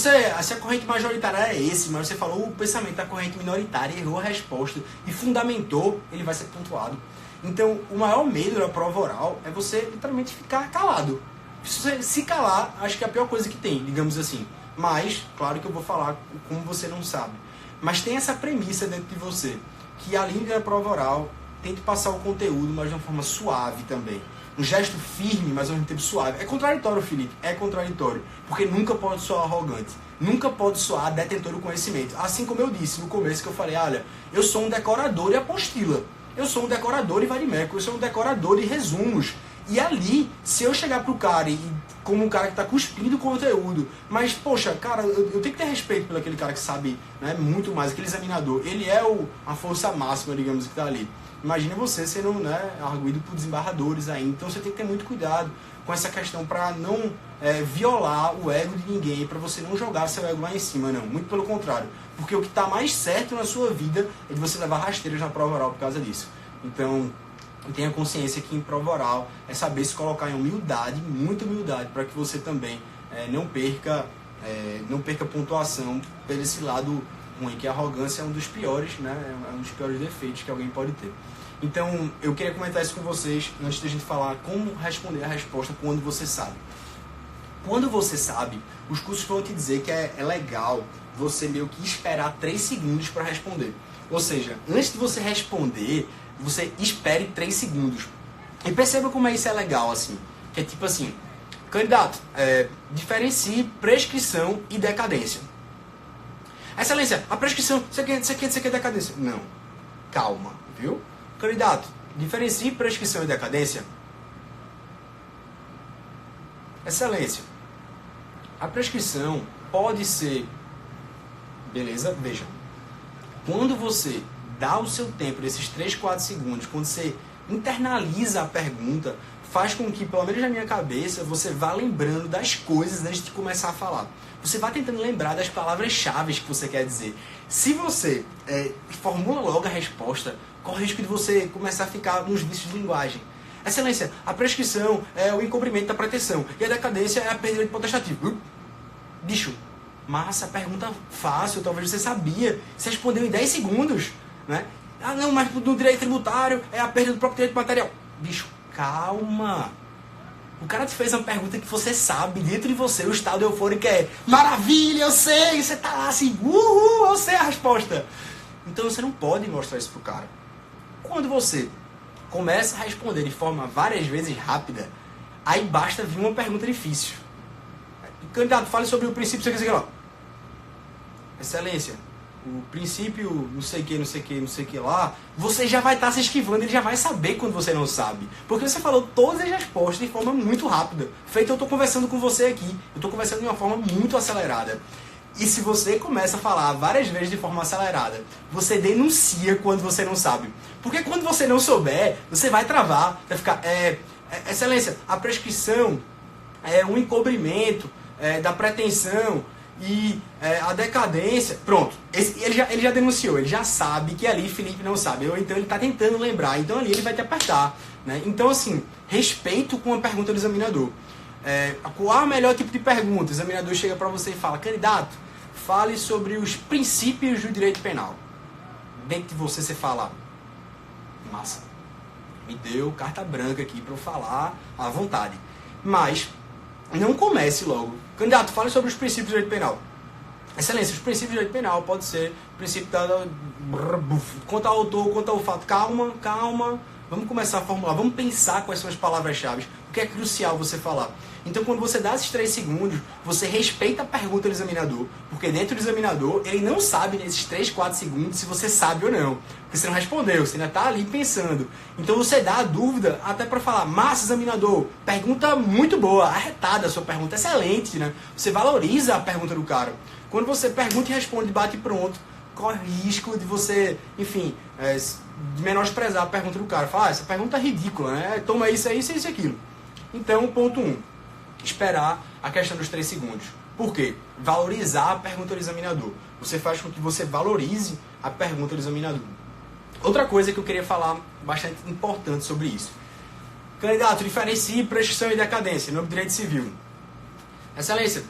a corrente majoritária é esse, mas você falou o pensamento da corrente minoritária, errou a resposta e fundamentou, ele vai ser pontuado. Então, o maior medo da prova oral é você literalmente ficar calado. Se você se calar, acho que é a pior coisa que tem, digamos assim. Mas, claro que eu vou falar como você não sabe. Mas tem essa premissa dentro de você, que além da prova oral, tente passar o conteúdo, mas de uma forma suave também. Um gesto firme, mas ao mesmo tempo suave. É contraditório, Felipe, é contraditório. Porque nunca pode soar arrogante. Nunca pode soar detentor do conhecimento. Assim como eu disse no começo, que eu falei, olha, eu sou um decorador e apostila. Eu sou um decorador de vadimeco, eu sou um decorador de resumos. E ali, se eu chegar pro cara e como um cara que tá cuspindo o conteúdo, mas, poxa, cara, eu tenho que ter respeito pelo aquele cara que sabe, né, muito mais, aquele examinador. Ele é a força máxima, digamos, que tá ali. Imagina você sendo, né, arguido por desembarradores ainda. Então você tem que ter muito cuidado com essa questão para não violar o ego de ninguém, para você não jogar seu ego lá em cima, não. Muito pelo contrário. Porque o que está mais certo na sua vida é de você levar rasteiras na prova oral por causa disso. Então, tenha consciência que em prova oral é saber se colocar em humildade, muita humildade, para que você também não perca pontuação por esse lado ruim, que a arrogância é um dos piores, né? É um dos piores defeitos que alguém pode ter. Então, eu queria comentar isso com vocês, antes da gente falar como responder a resposta quando você sabe. Quando você sabe, os cursos vão te dizer que é legal você meio que esperar 3 segundos para responder. Ou seja, antes de você responder, você espere 3 segundos. E perceba como isso é legal, assim. Que é tipo assim, candidato, diferencie prescrição e decadência. Excelência, a prescrição, você quer decadência? Não. Calma, viu? Candidato, diferencie prescrição e decadência. Excelência, a prescrição pode ser... Beleza? Veja. Quando você dá o seu tempo, desses 3, 4 segundos, quando você internaliza a pergunta, faz com que, pelo menos na minha cabeça, você vá lembrando das coisas antes de começar a falar. Você vai tentando lembrar das palavras-chave que você quer dizer. Se você formula logo a resposta, corre o risco de você começar a ficar nos vícios de linguagem. Excelência, a prescrição é o encobrimento da pretensão e a decadência é a perda de potestativo. Bicho, massa, pergunta fácil, talvez você sabia. Você respondeu em 10 segundos, né? Ah, não, mas no direito tributário é a perda do próprio direito material. Bicho, calma. O cara te fez uma pergunta que você sabe, dentro de você, o estado eufórico é maravilha, eu sei, você tá lá assim, uhul, eu sei a resposta. Então você não pode mostrar isso pro cara. Quando você começa a responder de forma várias vezes rápida, aí basta vir uma pergunta difícil. Candidato, fale sobre o princípio, não sei o que lá. Excelência, o princípio não sei o que lá, você já vai estar se esquivando, ele já vai saber quando você não sabe. Porque você falou todas as respostas de forma muito rápida. Feito, eu estou conversando com você aqui, eu estou conversando de uma forma muito acelerada. E se você começa a falar várias vezes de forma acelerada, você denuncia quando você não sabe. Porque quando você não souber, você vai travar, vai ficar... excelência, a prescrição é um encobrimento da pretensão e a decadência... Pronto, ele já denunciou, ele já sabe que ali Felipe não sabe. Ou então ele está tentando lembrar, então ali ele vai te apertar. Né? Então, assim, respeito com a pergunta do examinador. Qual é o melhor tipo de pergunta? O examinador chega para você e fala, candidato, fale sobre os princípios do direito penal. Dentro de você fala, massa, me deu carta branca aqui para eu falar à vontade. Mas não comece logo. Candidato, fale sobre os princípios do direito penal. Excelência, os princípios do direito penal pode ser o princípio da... Quanto ao autor, quanto ao fato. Calma. Vamos começar a formular. Vamos pensar quais são as palavras-chave. O que é crucial você falar. Então, quando você dá esses 3 segundos, você respeita a pergunta do examinador, porque dentro do examinador, ele não sabe nesses 3, 4 segundos se você sabe ou não. Porque você não respondeu, você ainda está ali pensando. Então, você dá a dúvida até para falar, massa, examinador, pergunta muito boa, arretada a sua pergunta, excelente, né? Você valoriza a pergunta do cara. Quando você pergunta e responde, bate pronto, corre risco de você, enfim, menosprezar a pergunta do cara. Fala, essa pergunta é ridícula, né? Toma isso, isso e aquilo. Então, ponto 1. Esperar a questão dos 3 segundos. Por quê? Valorizar a pergunta do examinador. Você faz com que você valorize a pergunta do examinador. Outra coisa que eu queria falar bastante importante sobre isso. Candidato, diferencie prescrição e decadência no direito civil. Excelência,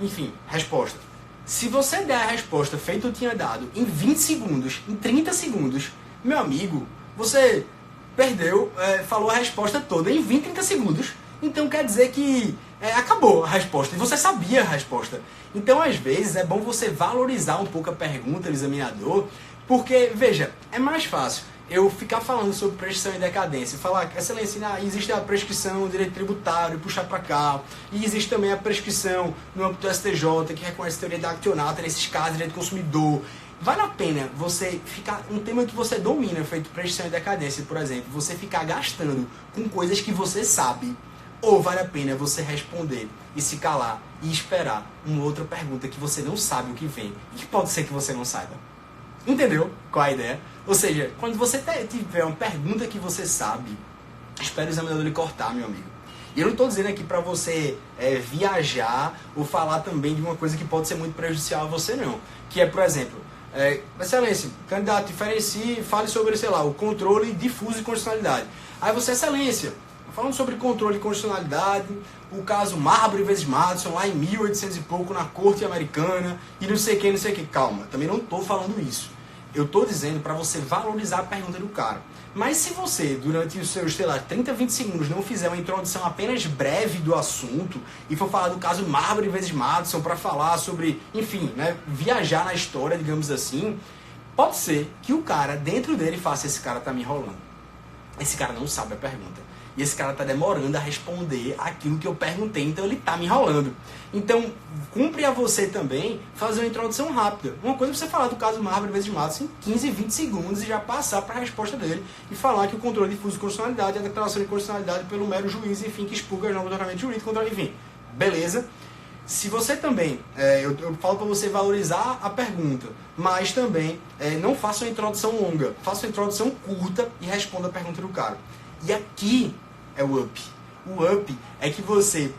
enfim, resposta. Se você der a resposta feita eu tinha dado em 20 segundos, em 30 segundos, meu amigo, você perdeu, falou a resposta toda em 20, 30 segundos. Então quer dizer que acabou a resposta. E você sabia a resposta. Então, às vezes, é bom você valorizar um pouco a pergunta do examinador. Porque, veja, é mais fácil eu ficar falando sobre prescrição e decadência. Falar, excelência, existe a prescrição no direito tributário, puxar para cá. E existe também a prescrição no âmbito do STJ, que reconhece a teoria da actionata, nesses casos, direito do consumidor. Vale a pena você ficar... Um tema que você domina, feito prescrição e decadência, por exemplo. Você ficar gastando com coisas que você sabe. Ou vale a pena você responder e se calar e esperar uma outra pergunta que você não sabe o que vem e que pode ser que você não saiba. Entendeu qual é a ideia? Ou seja, quando você tiver uma pergunta que você sabe, espere o examinador lhe cortar, meu amigo. E eu não estou dizendo aqui para você viajar ou falar também de uma coisa que pode ser muito prejudicial a você, não. Que é, por exemplo, excelência, candidato, diferencie, fale sobre, sei lá, o controle difuso de constitucionalidade. Aí você, excelência, falando sobre controle de constitucionalidade, o caso Marbury vezes Madison, lá em 1800 e pouco, na corte americana, e não sei o que. Calma, também não estou falando isso. Eu estou dizendo para você valorizar a pergunta do cara. Mas se você, durante os seus, 30, 20 segundos, não fizer uma introdução apenas breve do assunto, e for falar do caso Marbury vezes Madison, para falar sobre, enfim, né, viajar na história, digamos assim, pode ser que o cara, dentro dele, faça, esse cara tá me enrolando. Esse cara não sabe a pergunta. E esse cara está demorando a responder aquilo que eu perguntei, então ele está me enrolando. Então, cumpre a você também fazer uma introdução rápida. Uma coisa é você falar do caso Marbury vezes Madison em 15, 20 segundos e já passar para a resposta dele e falar que o controle difuso de constitucionalidade é a declaração de constitucionalidade pelo mero juiz, enfim, que expurga as normas do ordenamento jurídico, enfim. Beleza? Se você também, eu falo para você valorizar a pergunta, mas também não faça uma introdução longa, faça uma introdução curta e responda a pergunta do cara. E aqui é o up. O up é que você,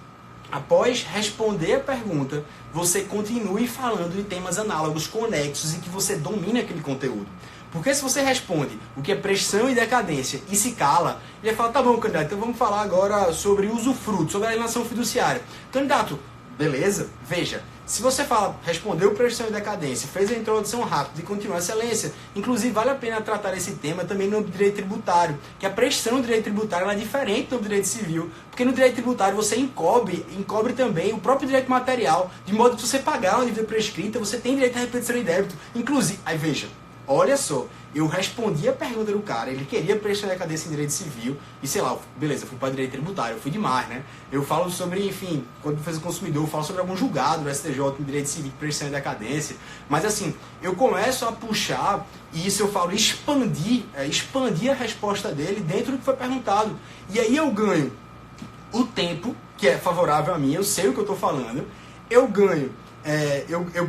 após responder a pergunta, você continue falando de temas análogos, conexos e que você domine aquele conteúdo. Porque se você responde o que é prescrição e decadência e se cala, ele vai falar, tá bom, candidato, então vamos falar agora sobre usufruto, sobre a alienação fiduciária. Candidato, beleza? Veja, se você respondeu prescrição e decadência, fez a introdução rápida e continua a excelência, inclusive vale a pena tratar esse tema também no direito tributário, que a prescrição do direito tributário é diferente do direito civil, porque no direito tributário você encobre também o próprio direito material, de modo que se você pagar uma dívida prescrita, você tem direito à repetição de débito. Inclusive, aí veja, olha só, eu respondi a pergunta do cara, ele queria prestar decadência em direito civil, e sei lá, beleza, eu fui para direito tributário, eu fui demais, né? Eu falo sobre, enfim, quando defesa do consumidor, eu falo sobre algum julgado do STJ em direito civil, prescrição e decadência, mas assim, eu começo a puxar, e isso eu falo, expandir a resposta dele dentro do que foi perguntado. E aí eu ganho o tempo, que é favorável a mim, eu sei o que eu estou falando, eu ganho eu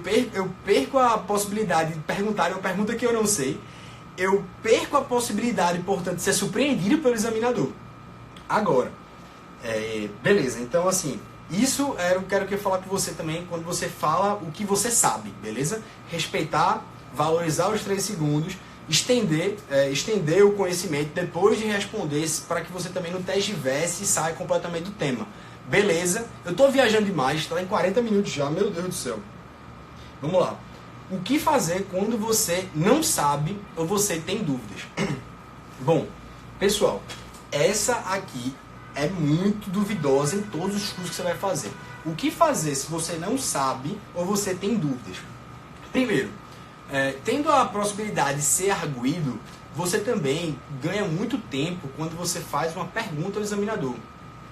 perco a possibilidade de perguntar uma pergunta que eu não sei, eu perco a possibilidade, portanto, de ser surpreendido pelo examinador. Agora, beleza, então assim, isso eu quero que eu falar com você também quando você fala o que você sabe, beleza? Respeitar, valorizar os 3 segundos, estender o conhecimento depois de responder, para que você também não tergiverse e saia completamente do tema. Beleza? Eu tô viajando demais, está em 40 minutos já, meu Deus do céu. Vamos lá. O que fazer quando você não sabe ou você tem dúvidas? Bom, pessoal, essa aqui é muito duvidosa em todos os cursos que você vai fazer. O que fazer se você não sabe ou você tem dúvidas? Primeiro, tendo a possibilidade de ser arguido, você também ganha muito tempo quando você faz uma pergunta ao examinador.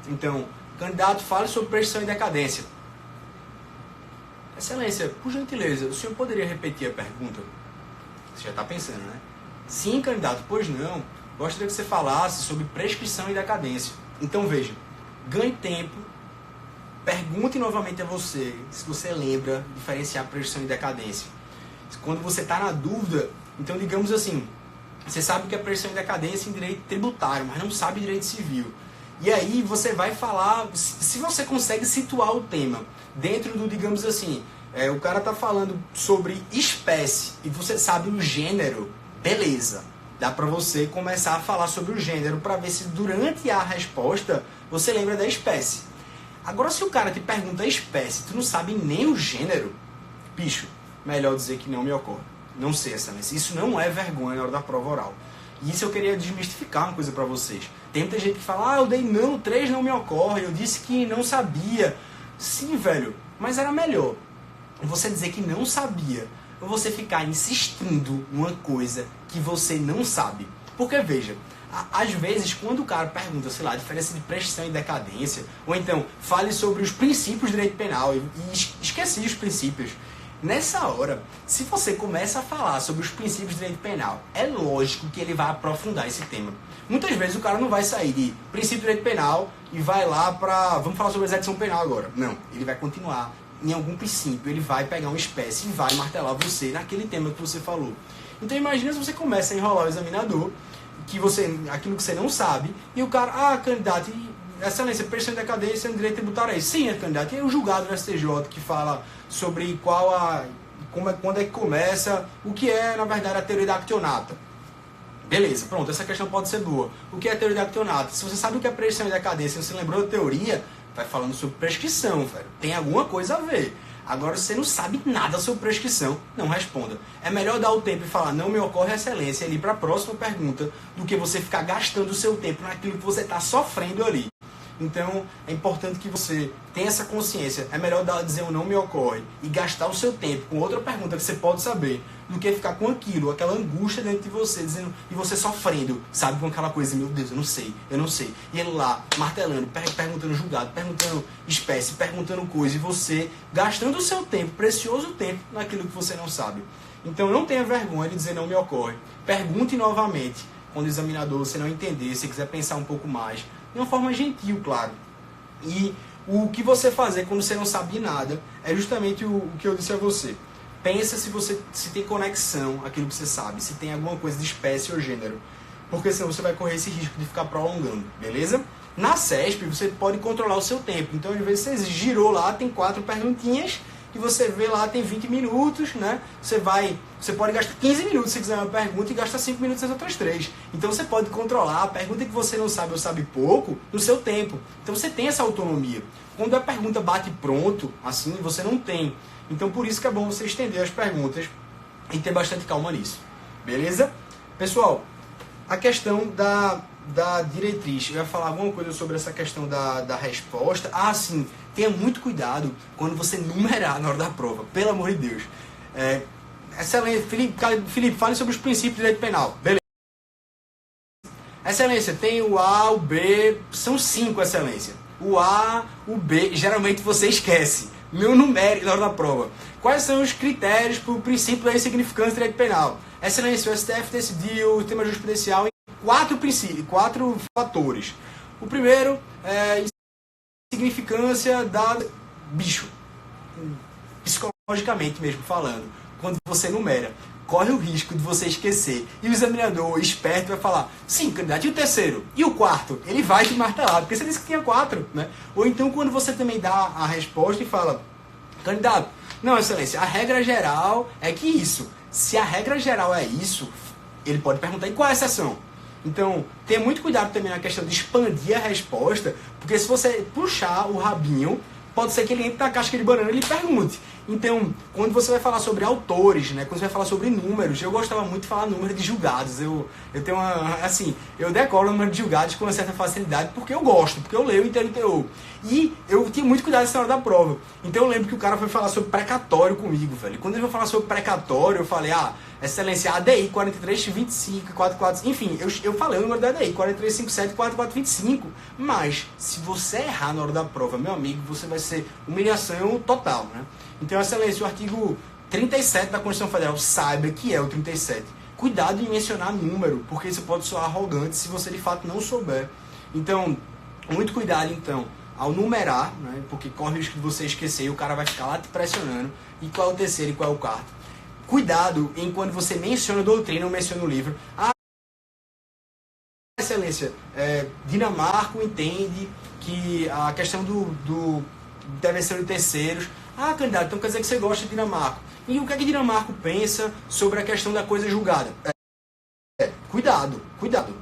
Então, candidato, fale sobre prestação e decadência. Excelência, por gentileza, o senhor poderia repetir a pergunta? Você já está pensando, né? Sim, candidato, pois não. Gostaria que você falasse sobre prescrição e decadência. Então veja, ganhe tempo, pergunte novamente a você se você lembra diferenciar prescrição e decadência. Quando você está na dúvida, então digamos assim, você sabe que é prescrição e decadência em direito tributário, mas não sabe direito civil. E aí você vai falar, se você consegue situar o tema dentro do, digamos assim, o cara está falando sobre espécie e você sabe o gênero, beleza. Dá para você começar a falar sobre o gênero para ver se durante a resposta você lembra da espécie. Agora, se o cara te pergunta a espécie, tu não sabe nem o gênero, bicho, melhor dizer que não me ocorre. Não sei, excelência. Isso não é vergonha na hora da prova oral. E isso eu queria desmistificar uma coisa para vocês. Tem muita gente que fala, eu dei não, 3 não me ocorre, eu disse que não sabia. Sim, velho, mas era melhor você dizer que não sabia ou você ficar insistindo numa coisa que você não sabe. Porque, veja, às vezes, quando o cara pergunta, sei lá, a diferença de prescrição e decadência, ou então, fale sobre os princípios do direito penal, e esqueci os princípios. Nessa hora, se você começa a falar sobre os princípios do direito penal, é lógico que ele vai aprofundar esse tema. Muitas vezes o cara não vai sair de princípio do direito penal e vai lá para... Vamos falar sobre a execução penal agora. Não, ele vai continuar em algum princípio, ele vai pegar uma espécie e vai martelar você naquele tema que você falou. Então imagina se você começa a enrolar o examinador, aquilo que você não sabe, e o cara, candidato, excelência, prescrição de decadência no direito tributário é isso. Sim, candidato, e o julgado do STJ que fala sobre quando é que começa, o que é, na verdade, a teoria da actionata. Beleza, pronto, essa questão pode ser boa. O que é a teoria da actionata? Se você sabe o que é prescrição e decadência, você lembrou da teoria, vai falando sobre prescrição, velho. Tem alguma coisa a ver. Agora, se você não sabe nada sobre prescrição, não responda. É melhor dar o tempo e falar, não me ocorre excelência, e ir para a próxima pergunta, do que você ficar gastando o seu tempo naquilo que você está sofrendo ali. Então, é importante que você tenha essa consciência. É melhor dizer um não me ocorre e gastar o seu tempo com outra pergunta que você pode saber, do que ficar com aquilo, aquela angústia dentro de você, dizendo, e você sofrendo, sabe, com aquela coisa, meu Deus, eu não sei. E ele lá, martelando, perguntando julgado, perguntando espécie, perguntando coisa, e você gastando o seu tempo, precioso tempo, naquilo que você não sabe. Então, não tenha vergonha de dizer não me ocorre. Pergunte novamente, quando o examinador você não entender, se quiser pensar um pouco mais, de uma forma gentil, claro. E o que você fazer quando você não sabe nada é justamente o que eu disse a você. Pensa se tem conexão aquilo que você sabe, se tem alguma coisa de espécie ou gênero. Porque senão você vai correr esse risco de ficar prolongando, beleza? Na CESP você pode controlar o seu tempo. Então, às vezes você girou lá, tem 4 perguntinhas, e você vê lá, tem 20 minutos, né? Você pode gastar 15 minutos se quiser uma pergunta e gasta 5 minutos nas outras 3. Então você pode controlar a pergunta que você não sabe ou sabe pouco no seu tempo. Então você tem essa autonomia. Quando a pergunta bate pronto, assim, você não tem. Então por isso que é bom você estender as perguntas e ter bastante calma nisso. Beleza? Pessoal, a questão da diretriz. Eu ia falar alguma coisa sobre essa questão da resposta. Sim, tenha muito cuidado quando você numerar na hora da prova. Pelo amor de Deus. Excelência, Felipe, fale sobre os princípios do direito penal. Beleza. Excelência, tem o A, o B, são 5, excelência. O A, o B, geralmente você esquece. Não numere na hora da prova. Quais são os critérios para o princípio da insignificância do direito penal? Excelência, o STF decidiu o tema jurisprudencial em 4 fatores. O primeiro é insignificância da bicho. Psicológico. logicamente mesmo falando, quando você numera, corre o risco de você esquecer. E o examinador esperto vai falar, sim, candidato, e o terceiro? E o quarto? Ele vai te martelar, porque você disse que tinha 4, né? Ou então quando você também dá a resposta e fala, candidato, não, excelência, a regra geral é que isso. Se a regra geral é isso, ele pode perguntar, e qual é a exceção? Então, tenha muito cuidado também na questão de expandir a resposta, porque se você puxar o rabinho, pode ser que ele entre na casca de banana e lhe pergunte. Então, quando você vai falar sobre autores, né, quando você vai falar sobre números, eu gostava muito de falar número de julgados. Eu tenho uma, assim, eu decoro o número de julgados com uma certa facilidade, porque eu gosto, porque eu leio inteiro teor. E eu tinha muito cuidado nessa hora da prova. Então eu lembro que o cara foi falar sobre precatório comigo, velho. Quando ele foi falar sobre precatório, eu falei, excelência, ADI 4325, 44, enfim, eu falei o número da ADI, 4357, 4425, mas se você errar na hora da prova, meu amigo, você vai ser humilhação total, né? Então, excelência, o artigo 37 da Constituição Federal, saiba que é o 37. Cuidado em mencionar número, porque isso pode soar arrogante se você de fato não souber. Então, muito cuidado então ao numerar, né, porque corre o risco de você esquecer e o cara vai ficar lá te pressionando. E qual é o terceiro e qual é o quarto? Cuidado em quando você menciona doutrina ou menciona o livro. Excelência, Dinamarco entende que a questão do intervenção de terceiros. Candidato, então quer dizer que você gosta de Dinamarco. E o que é que Dinamarco pensa sobre a questão da coisa julgada? Cuidado,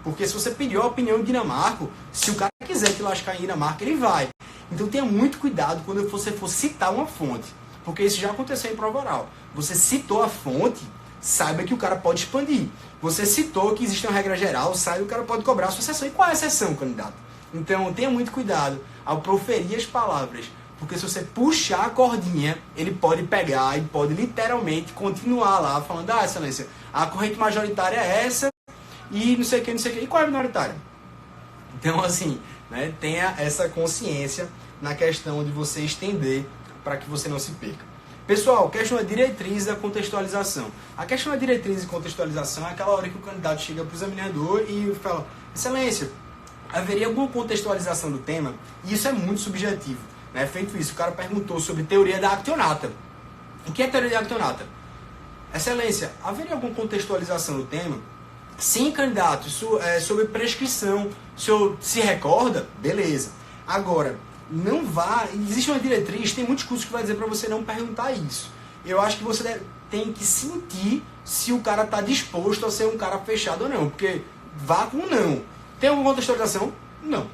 porque se você pediu a opinião de Dinamarco, se o cara quiser te lascar em Dinamarca, ele vai. Então tenha muito cuidado quando você for citar uma fonte, porque isso já aconteceu em prova oral. Você citou a fonte, saiba que o cara pode expandir. Você citou que existe uma regra geral, saiba que o cara pode cobrar a sua exceção. E qual é a exceção, candidato? Então tenha muito cuidado ao proferir as palavras, porque se você puxar a cordinha, ele pode pegar e pode literalmente continuar lá falando, excelência, a corrente majoritária é essa e não sei o que. E qual é a minoritária? Então, assim, né, tenha essa consciência na questão de você estender para que você não se perca. Pessoal, questão da diretriz da contextualização. A questão da diretriz e contextualização é aquela hora que o candidato chega para o examinador e fala, excelência, haveria alguma contextualização do tema? E isso é muito subjetivo. Né? Feito isso, o cara perguntou sobre teoria da actionata. O que é teoria da actionata? Excelência, haveria alguma contextualização do tema? Sim, candidato, isso é sobre prescrição. O senhor se recorda? Beleza. Agora, não vá... Existe uma diretriz, tem muitos cursos que vai dizer para você não perguntar isso. Eu acho que você tem que sentir se o cara está disposto a ser um cara fechado ou não. Porque vá com não. Tem alguma contextualização? Não.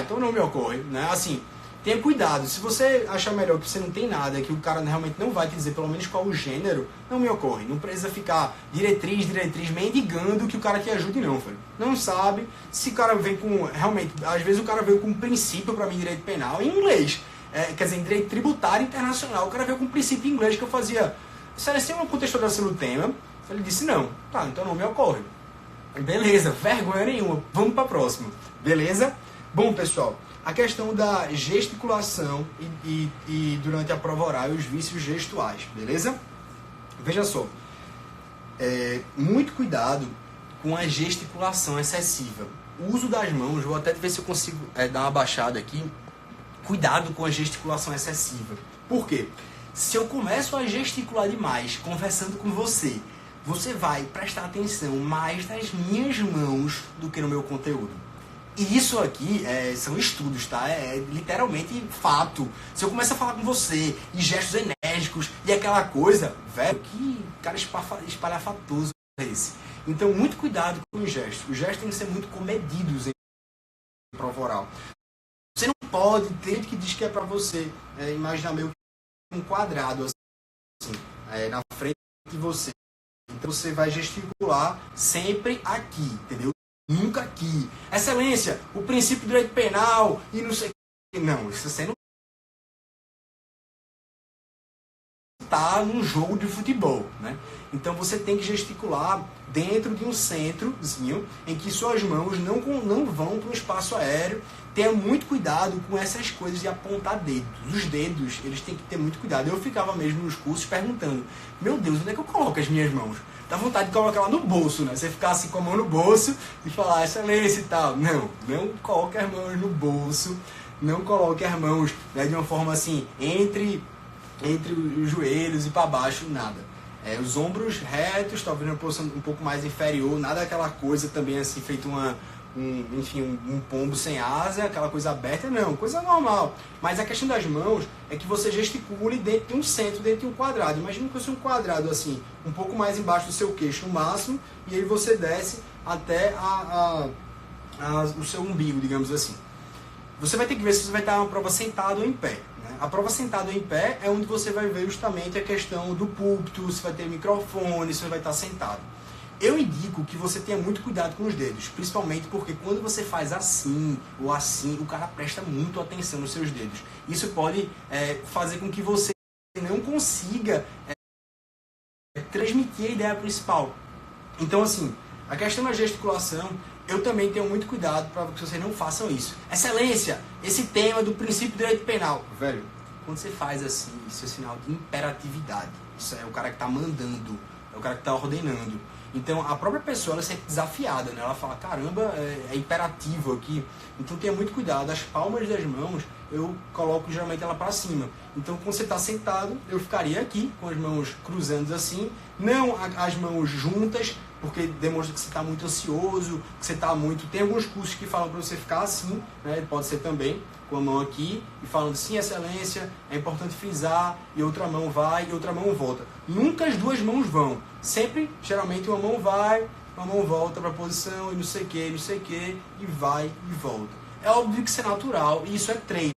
Então não me ocorre. Né? Assim... Tenha cuidado, se você achar melhor que você não tem nada, que o cara realmente não vai te dizer pelo menos qual o gênero, não me ocorre. Não precisa ficar diretriz, mendigando que o cara te ajude não, filho. Não sabe, se o cara vem com, realmente, às vezes o cara veio com um princípio para mim, direito penal, em inglês. Quer dizer, em direito tributário internacional, o cara veio com um princípio em inglês que eu fazia, se tem uma contextualização do tema, ele disse não, então não me ocorre. Beleza, vergonha nenhuma, vamos para a próxima, beleza? Bom, pessoal, a questão da gesticulação e durante a prova oral e os vícios gestuais, beleza? Veja só, muito cuidado com a gesticulação excessiva. O uso das mãos, vou até ver se eu consigo dar uma baixada aqui. Cuidado com a gesticulação excessiva. Por quê? Se eu começo a gesticular demais, conversando com você, você vai prestar atenção mais nas minhas mãos do que no meu conteúdo. E isso aqui são estudos, tá? É literalmente fato. Se eu começar a falar com você, e gestos enérgicos, e aquela coisa, velho, que cara espalhafatoso é esse. Então, muito cuidado com os gestos. Os gestos têm que ser muito comedidos em prova oral. Você não pode, tem gente que diz que é pra você imaginar meio que um quadrado assim, na frente de você. Então, você vai gesticular sempre aqui, entendeu? Nunca aqui. Excelência, o princípio do direito penal e não sei o que. Não, isso você não está num jogo de futebol, né? Então você tem que gesticular dentro de um centrozinho em que suas mãos não vão para o espaço aéreo. Tenha muito cuidado com essas coisas de apontar dedos. Os dedos, eles têm que ter muito cuidado. Eu ficava mesmo nos cursos perguntando, meu Deus, onde é que eu coloco as minhas mãos? Dá vontade de colocar ela no bolso, né? Você ficar assim com a mão no bolso e falar excelência e tal. Não coloque as mãos no bolso. Não coloque as mãos, né, de uma forma assim, entre entre os joelhos e para baixo, nada. Os ombros retos, talvez uma posição um pouco mais inferior, nada aquela coisa também assim, feito um pombo sem asa, aquela coisa aberta, não, coisa normal. Mas a questão das mãos é que você gesticule dentro de um centro, dentro de um quadrado. Imagina que fosse um quadrado assim, um pouco mais embaixo do seu queixo no máximo, e aí você desce até o seu umbigo, digamos assim. Você vai ter que ver se você vai estar uma prova sentado ou em pé. A prova sentado em pé é onde você vai ver justamente a questão do púlpito, se vai ter microfone, se você vai estar sentado. Eu indico que você tenha muito cuidado com os dedos, principalmente porque quando você faz assim ou assim, o cara presta muito atenção nos seus dedos. Isso pode fazer com que você não consiga transmitir a ideia principal. Então, assim, a questão da gesticulação, eu também tenho muito cuidado para que vocês não façam isso. Excelência, esse tema do princípio do direito penal. Velho, quando você faz assim, isso é sinal de imperatividade. Isso é o cara que está mandando, é o cara que está ordenando. Então, a própria pessoa, ela se sente desafiada, né? Ela fala, caramba, é imperativo aqui. Então, tenha muito cuidado. As palmas das mãos, eu coloco geralmente ela para cima. Então, quando você está sentado, eu ficaria aqui, com as mãos cruzando assim. Não as mãos juntas, porque demonstra que você está muito ansioso, que você está muito... Tem alguns cursos que falam para você ficar assim, né? Pode ser também com a mão aqui, e falando sim, excelência, é importante frisar, e outra mão vai, e outra mão volta. Nunca as duas mãos vão. Sempre, geralmente, uma mão vai, uma mão volta para a posição, e não sei o que, e vai e volta. É óbvio que isso é natural, e isso é treino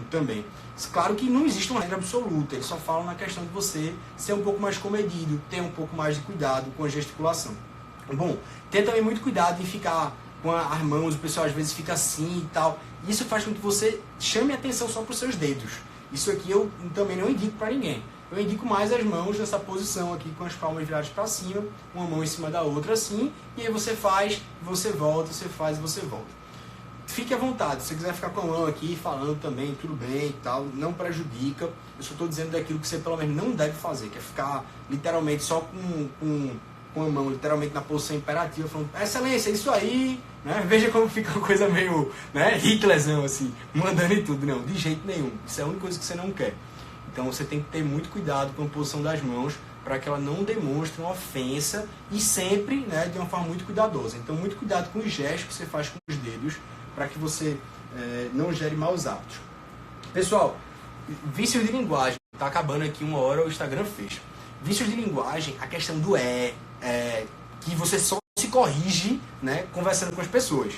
também. Claro que não existe uma regra absoluta, eles só falam na questão de você ser um pouco mais comedido, ter um pouco mais de cuidado com a gesticulação. Bom, tenha também muito cuidado em ficar com as mãos, o pessoal às vezes fica assim e tal. Isso faz com que você chame a atenção só para os seus dedos. Isso aqui eu também não indico para ninguém. Eu indico mais as mãos nessa posição aqui, com as palmas viradas para cima, uma mão em cima da outra assim, e aí você faz, você volta, você faz e você volta. Fique à vontade, se você quiser ficar com a mão aqui falando também, tudo bem e tal, não prejudica. Eu só estou dizendo daquilo que você pelo menos não deve fazer, que é ficar literalmente só com a mão literalmente na posição imperativa, falando, excelência, é isso aí, né? Veja como fica uma coisa meio, né, Hitlerzão, assim, mandando em tudo. Não, de jeito nenhum. Isso é a única coisa que você não quer. Então você tem que ter muito cuidado com a posição das mãos para que ela não demonstre uma ofensa e sempre, né, de uma forma muito cuidadosa. Então muito cuidado com os gestos que você faz com os dedos para que você não gere maus hábitos. Pessoal, vícios de linguagem. Tá acabando aqui 1 hora, o Instagram fecha. Vícios de linguagem, a questão do que você só se corrige, né, conversando com as pessoas.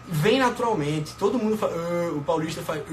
Vem naturalmente, todo mundo fala, o paulista faz,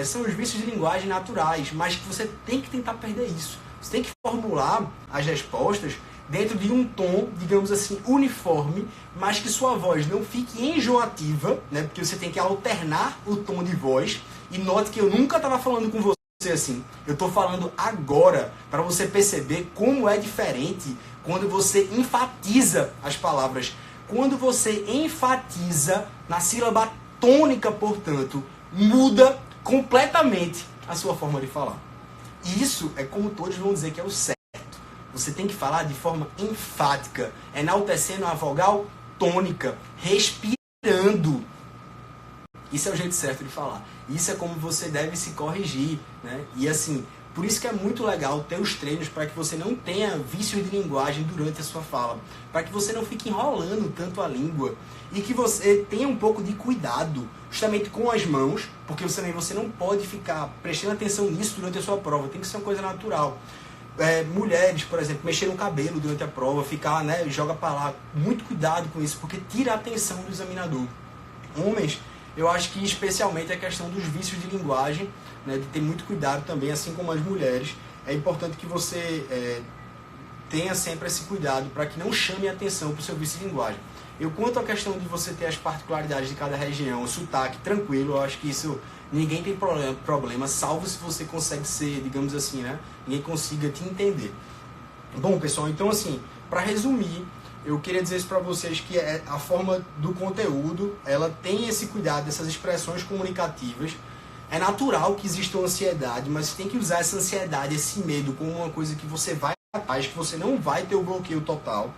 são os vícios de linguagem naturais, mas que você tem que tentar perder isso. Você tem que formular as respostas dentro de um tom, digamos assim, uniforme, mas que sua voz não fique enjoativa, né, porque você tem que alternar o tom de voz. E note que eu nunca estava falando com você assim, eu estou falando agora para você perceber como é diferente quando você enfatiza as palavras. Quando você enfatiza na sílaba tônica, portanto, muda completamente a sua forma de falar. E isso é como todos vão dizer que é o certo. Você tem que falar de forma enfática, enaltecendo a vogal tônica, respirando. Isso é o jeito certo de falar. Isso é como você deve se corrigir, né? E assim, por isso que é muito legal ter os treinos para que você não tenha vícios de linguagem durante a sua fala, para que você não fique enrolando tanto a língua e que você tenha um pouco de cuidado justamente com as mãos, porque você não pode ficar prestando atenção nisso durante a sua prova, tem que ser uma coisa natural. Mulheres, por exemplo, mexer no cabelo durante a prova, ficar, né, joga para lá, muito cuidado com isso, porque tira a atenção do examinador. Homens, eu acho que especialmente a questão dos vícios de linguagem, né, de ter muito cuidado também, assim como as mulheres. É importante que você tenha sempre esse cuidado para que não chame a atenção para o seu vício de linguagem. Eu, quanto à questão de você ter as particularidades de cada região, o sotaque, tranquilo, eu acho que isso ninguém tem problema, salvo se você consegue ser, digamos assim, né, ninguém consiga te entender. Bom, pessoal, então assim, para resumir, eu queria dizer isso para vocês que a forma do conteúdo, ela tem esse cuidado dessas expressões comunicativas. É natural que exista uma ansiedade, mas você tem que usar essa ansiedade, esse medo, como uma coisa que você vai atrás, que você não vai ter o bloqueio total.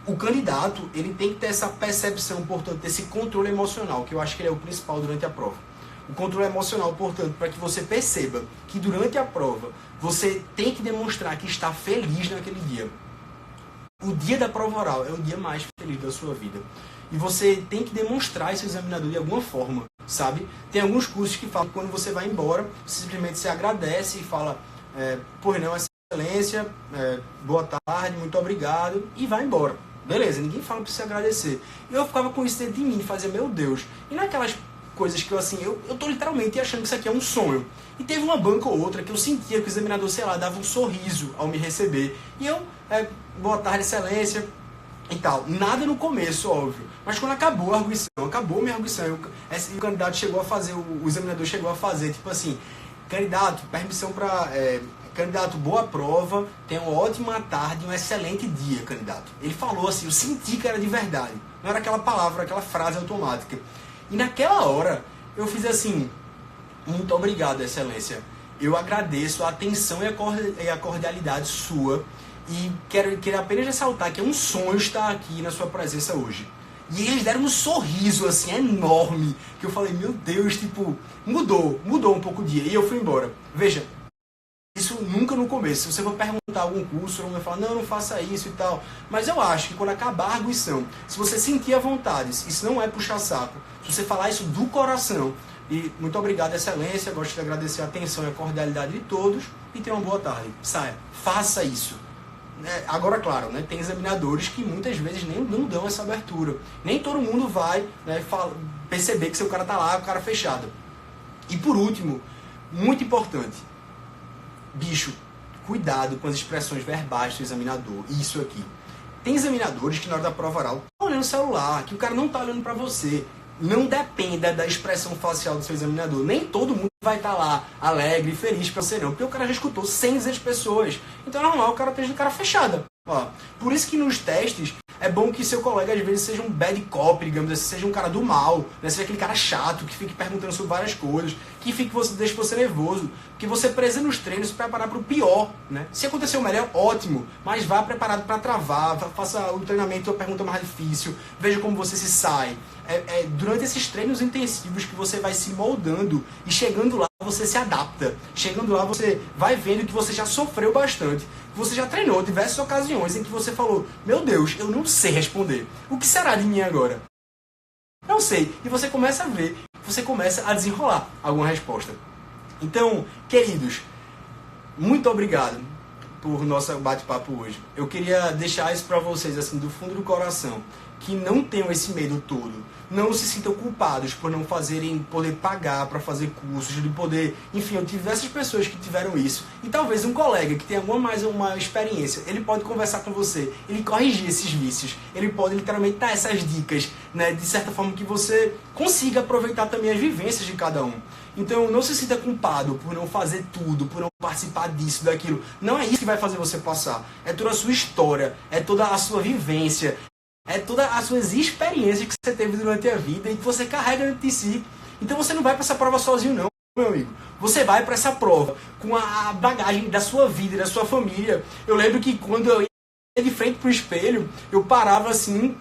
O candidato, ele tem que ter essa percepção, portanto, desse controle emocional, que eu acho que ele é o principal durante a prova. O controle emocional, portanto, para que você perceba que durante a prova você tem que demonstrar que está feliz naquele dia. O dia da prova oral é o dia mais feliz da sua vida. E você tem que demonstrar esse examinador de alguma forma, sabe? Tem alguns cursos que falam que quando você vai embora, você simplesmente se agradece e fala, por não, excelência, boa tarde, muito obrigado, e vai embora. Beleza, ninguém fala para você agradecer. E eu ficava com isso dentro de mim, fazia, meu Deus. E naquelas coisas que eu tô literalmente achando que isso aqui é um sonho. E teve uma banca ou outra que eu sentia que o examinador, sei lá, dava um sorriso ao me receber. E eu, boa tarde, excelência, e tal. Nada no começo, óbvio. Mas quando acabou a arguição, acabou minha arguição, o candidato chegou a fazer, o examinador chegou a fazer, tipo assim, candidato, permissão para... candidato, boa prova, tenha uma ótima tarde, um excelente dia, candidato. Ele falou assim, eu senti que era de verdade. Não era aquela palavra, aquela frase automática. E naquela hora, eu fiz assim, muito obrigado, excelência. Eu agradeço a atenção e a cordialidade sua. E quero apenas ressaltar que é um sonho estar aqui na sua presença hoje. E eles deram um sorriso, assim, enorme. Que eu falei, meu Deus, tipo, mudou um pouco o dia. E eu fui embora. Veja, isso nunca no começo. Se você for perguntar algum curso, alguém vai falar, não faça isso e tal. Mas eu acho que quando acabar a arguição, se você sentir a vontade, isso não é puxar saco, se você falar isso do coração, e muito obrigado, excelência, gosto de agradecer a atenção e a cordialidade de todos, e tenha uma boa tarde. Saia, faça isso. Agora, claro, né, tem examinadores que muitas vezes nem não dão essa abertura. Nem todo mundo vai, né, perceber que seu cara tá lá, o cara fechado. E por último, muito importante, bicho, cuidado com as expressões verbais do examinador. Isso aqui. Tem examinadores que na hora da prova oral estão olhando o celular, que o cara não está olhando para você. Não dependa da expressão facial do seu examinador. Nem todo mundo vai estar lá alegre e feliz para você não, porque o cara já escutou 100 pessoas. Então é normal o cara esteja de cara fechada. Ó, por isso que nos testes é bom que seu colega às vezes seja um bad cop, digamos assim, seja um cara do mal, né? Seja aquele cara chato que fique perguntando sobre várias coisas, que deixe você nervoso, porque você precisa nos treinos se preparar para o pior, né? Se acontecer o melhor, ótimo, mas vá preparado para travar, faça o treinamento, a pergunta mais difícil, veja como você se sai. Durante esses treinos intensivos que você vai se moldando e chegando lá você se adapta. Chegando lá você vai vendo que você já sofreu bastante. Você já treinou diversas ocasiões em que você falou, meu Deus, eu não sei responder. O que será de mim agora? Não sei. E você começa a ver, você começa a desenrolar alguma resposta. Então, queridos, muito obrigado por nosso bate-papo hoje. Eu queria deixar isso para vocês, assim, do fundo do coração, que não tenham esse medo todo. Não se sintam culpados por não poder pagar para fazer cursos, de poder... Enfim, eu tive diversas pessoas que tiveram isso. E talvez um colega que tenha uma experiência, ele pode conversar com você, ele corrigir esses vícios, ele pode literalmente dar essas dicas, né, de certa forma que você consiga aproveitar também as vivências de cada um. Então, não se sinta culpado por não fazer tudo, por não participar disso, daquilo. Não é isso que vai fazer você passar. É toda a sua história, é toda a sua vivência, é todas as suas experiências que você teve durante a vida e que você carrega dentro de si. Então você não vai para essa prova sozinho não, meu amigo. Você vai para essa prova com a bagagem da sua vida e da sua família. Eu lembro que quando eu ia de frente pro espelho, eu parava assim,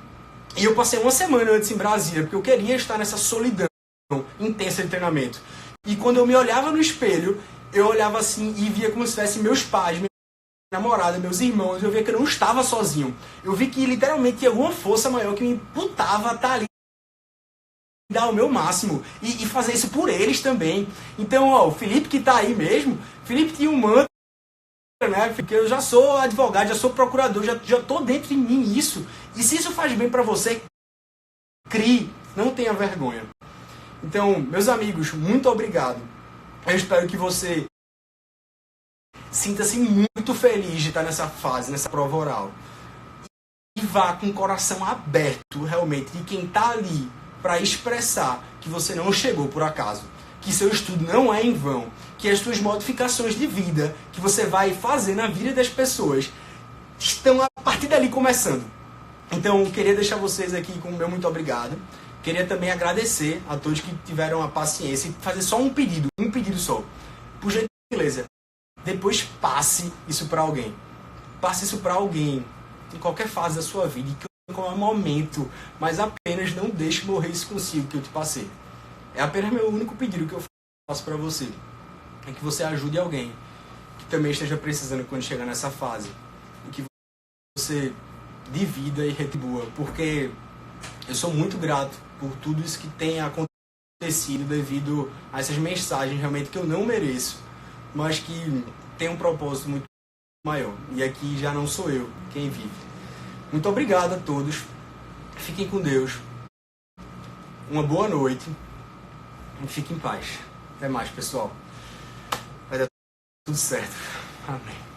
e eu passei uma semana antes em Brasília, porque eu queria estar nessa solidão intensa de treinamento. E quando eu me olhava no espelho, eu olhava assim e via como se fossem meus pais, minha namorada, meus irmãos, eu via que eu não estava sozinho. Eu vi que literalmente tinha alguma força maior que me imputava a estar ali, dar o meu máximo e fazer isso por eles também. Então, ó, o Felipe que está aí mesmo, Felipe tinha um mantra, né? Porque eu já sou advogado, já sou procurador, já estou dentro de mim isso. E se isso faz bem para você, crie, não tenha vergonha. Então, meus amigos, muito obrigado. Eu espero que você sinta-se muito feliz de estar nessa fase, nessa prova oral. E vá com o coração aberto, realmente, de quem está ali para expressar que você não chegou por acaso. Que seu estudo não é em vão. Que as suas modificações de vida que você vai fazer na vida das pessoas estão a partir dali começando. Então, eu queria deixar vocês aqui com o meu muito obrigado. Queria também agradecer a todos que tiveram a paciência e fazer só um pedido só. Por gentileza, depois passe isso para alguém. Passe isso para alguém em qualquer fase da sua vida, em qualquer momento, mas apenas não deixe morrer isso consigo que eu te passei. É apenas meu único pedido que eu faço para você. É que você ajude alguém que também esteja precisando quando chegar nessa fase. E que você divida e retribua. Porque eu sou muito grato por tudo isso que tem acontecido devido a essas mensagens realmente que eu não mereço, mas que tem um propósito muito maior. E aqui já não sou eu quem vive. Muito obrigado a todos. Fiquem com Deus. Uma boa noite. E fiquem em paz. Até mais, pessoal. Vai dar tudo certo. Amém.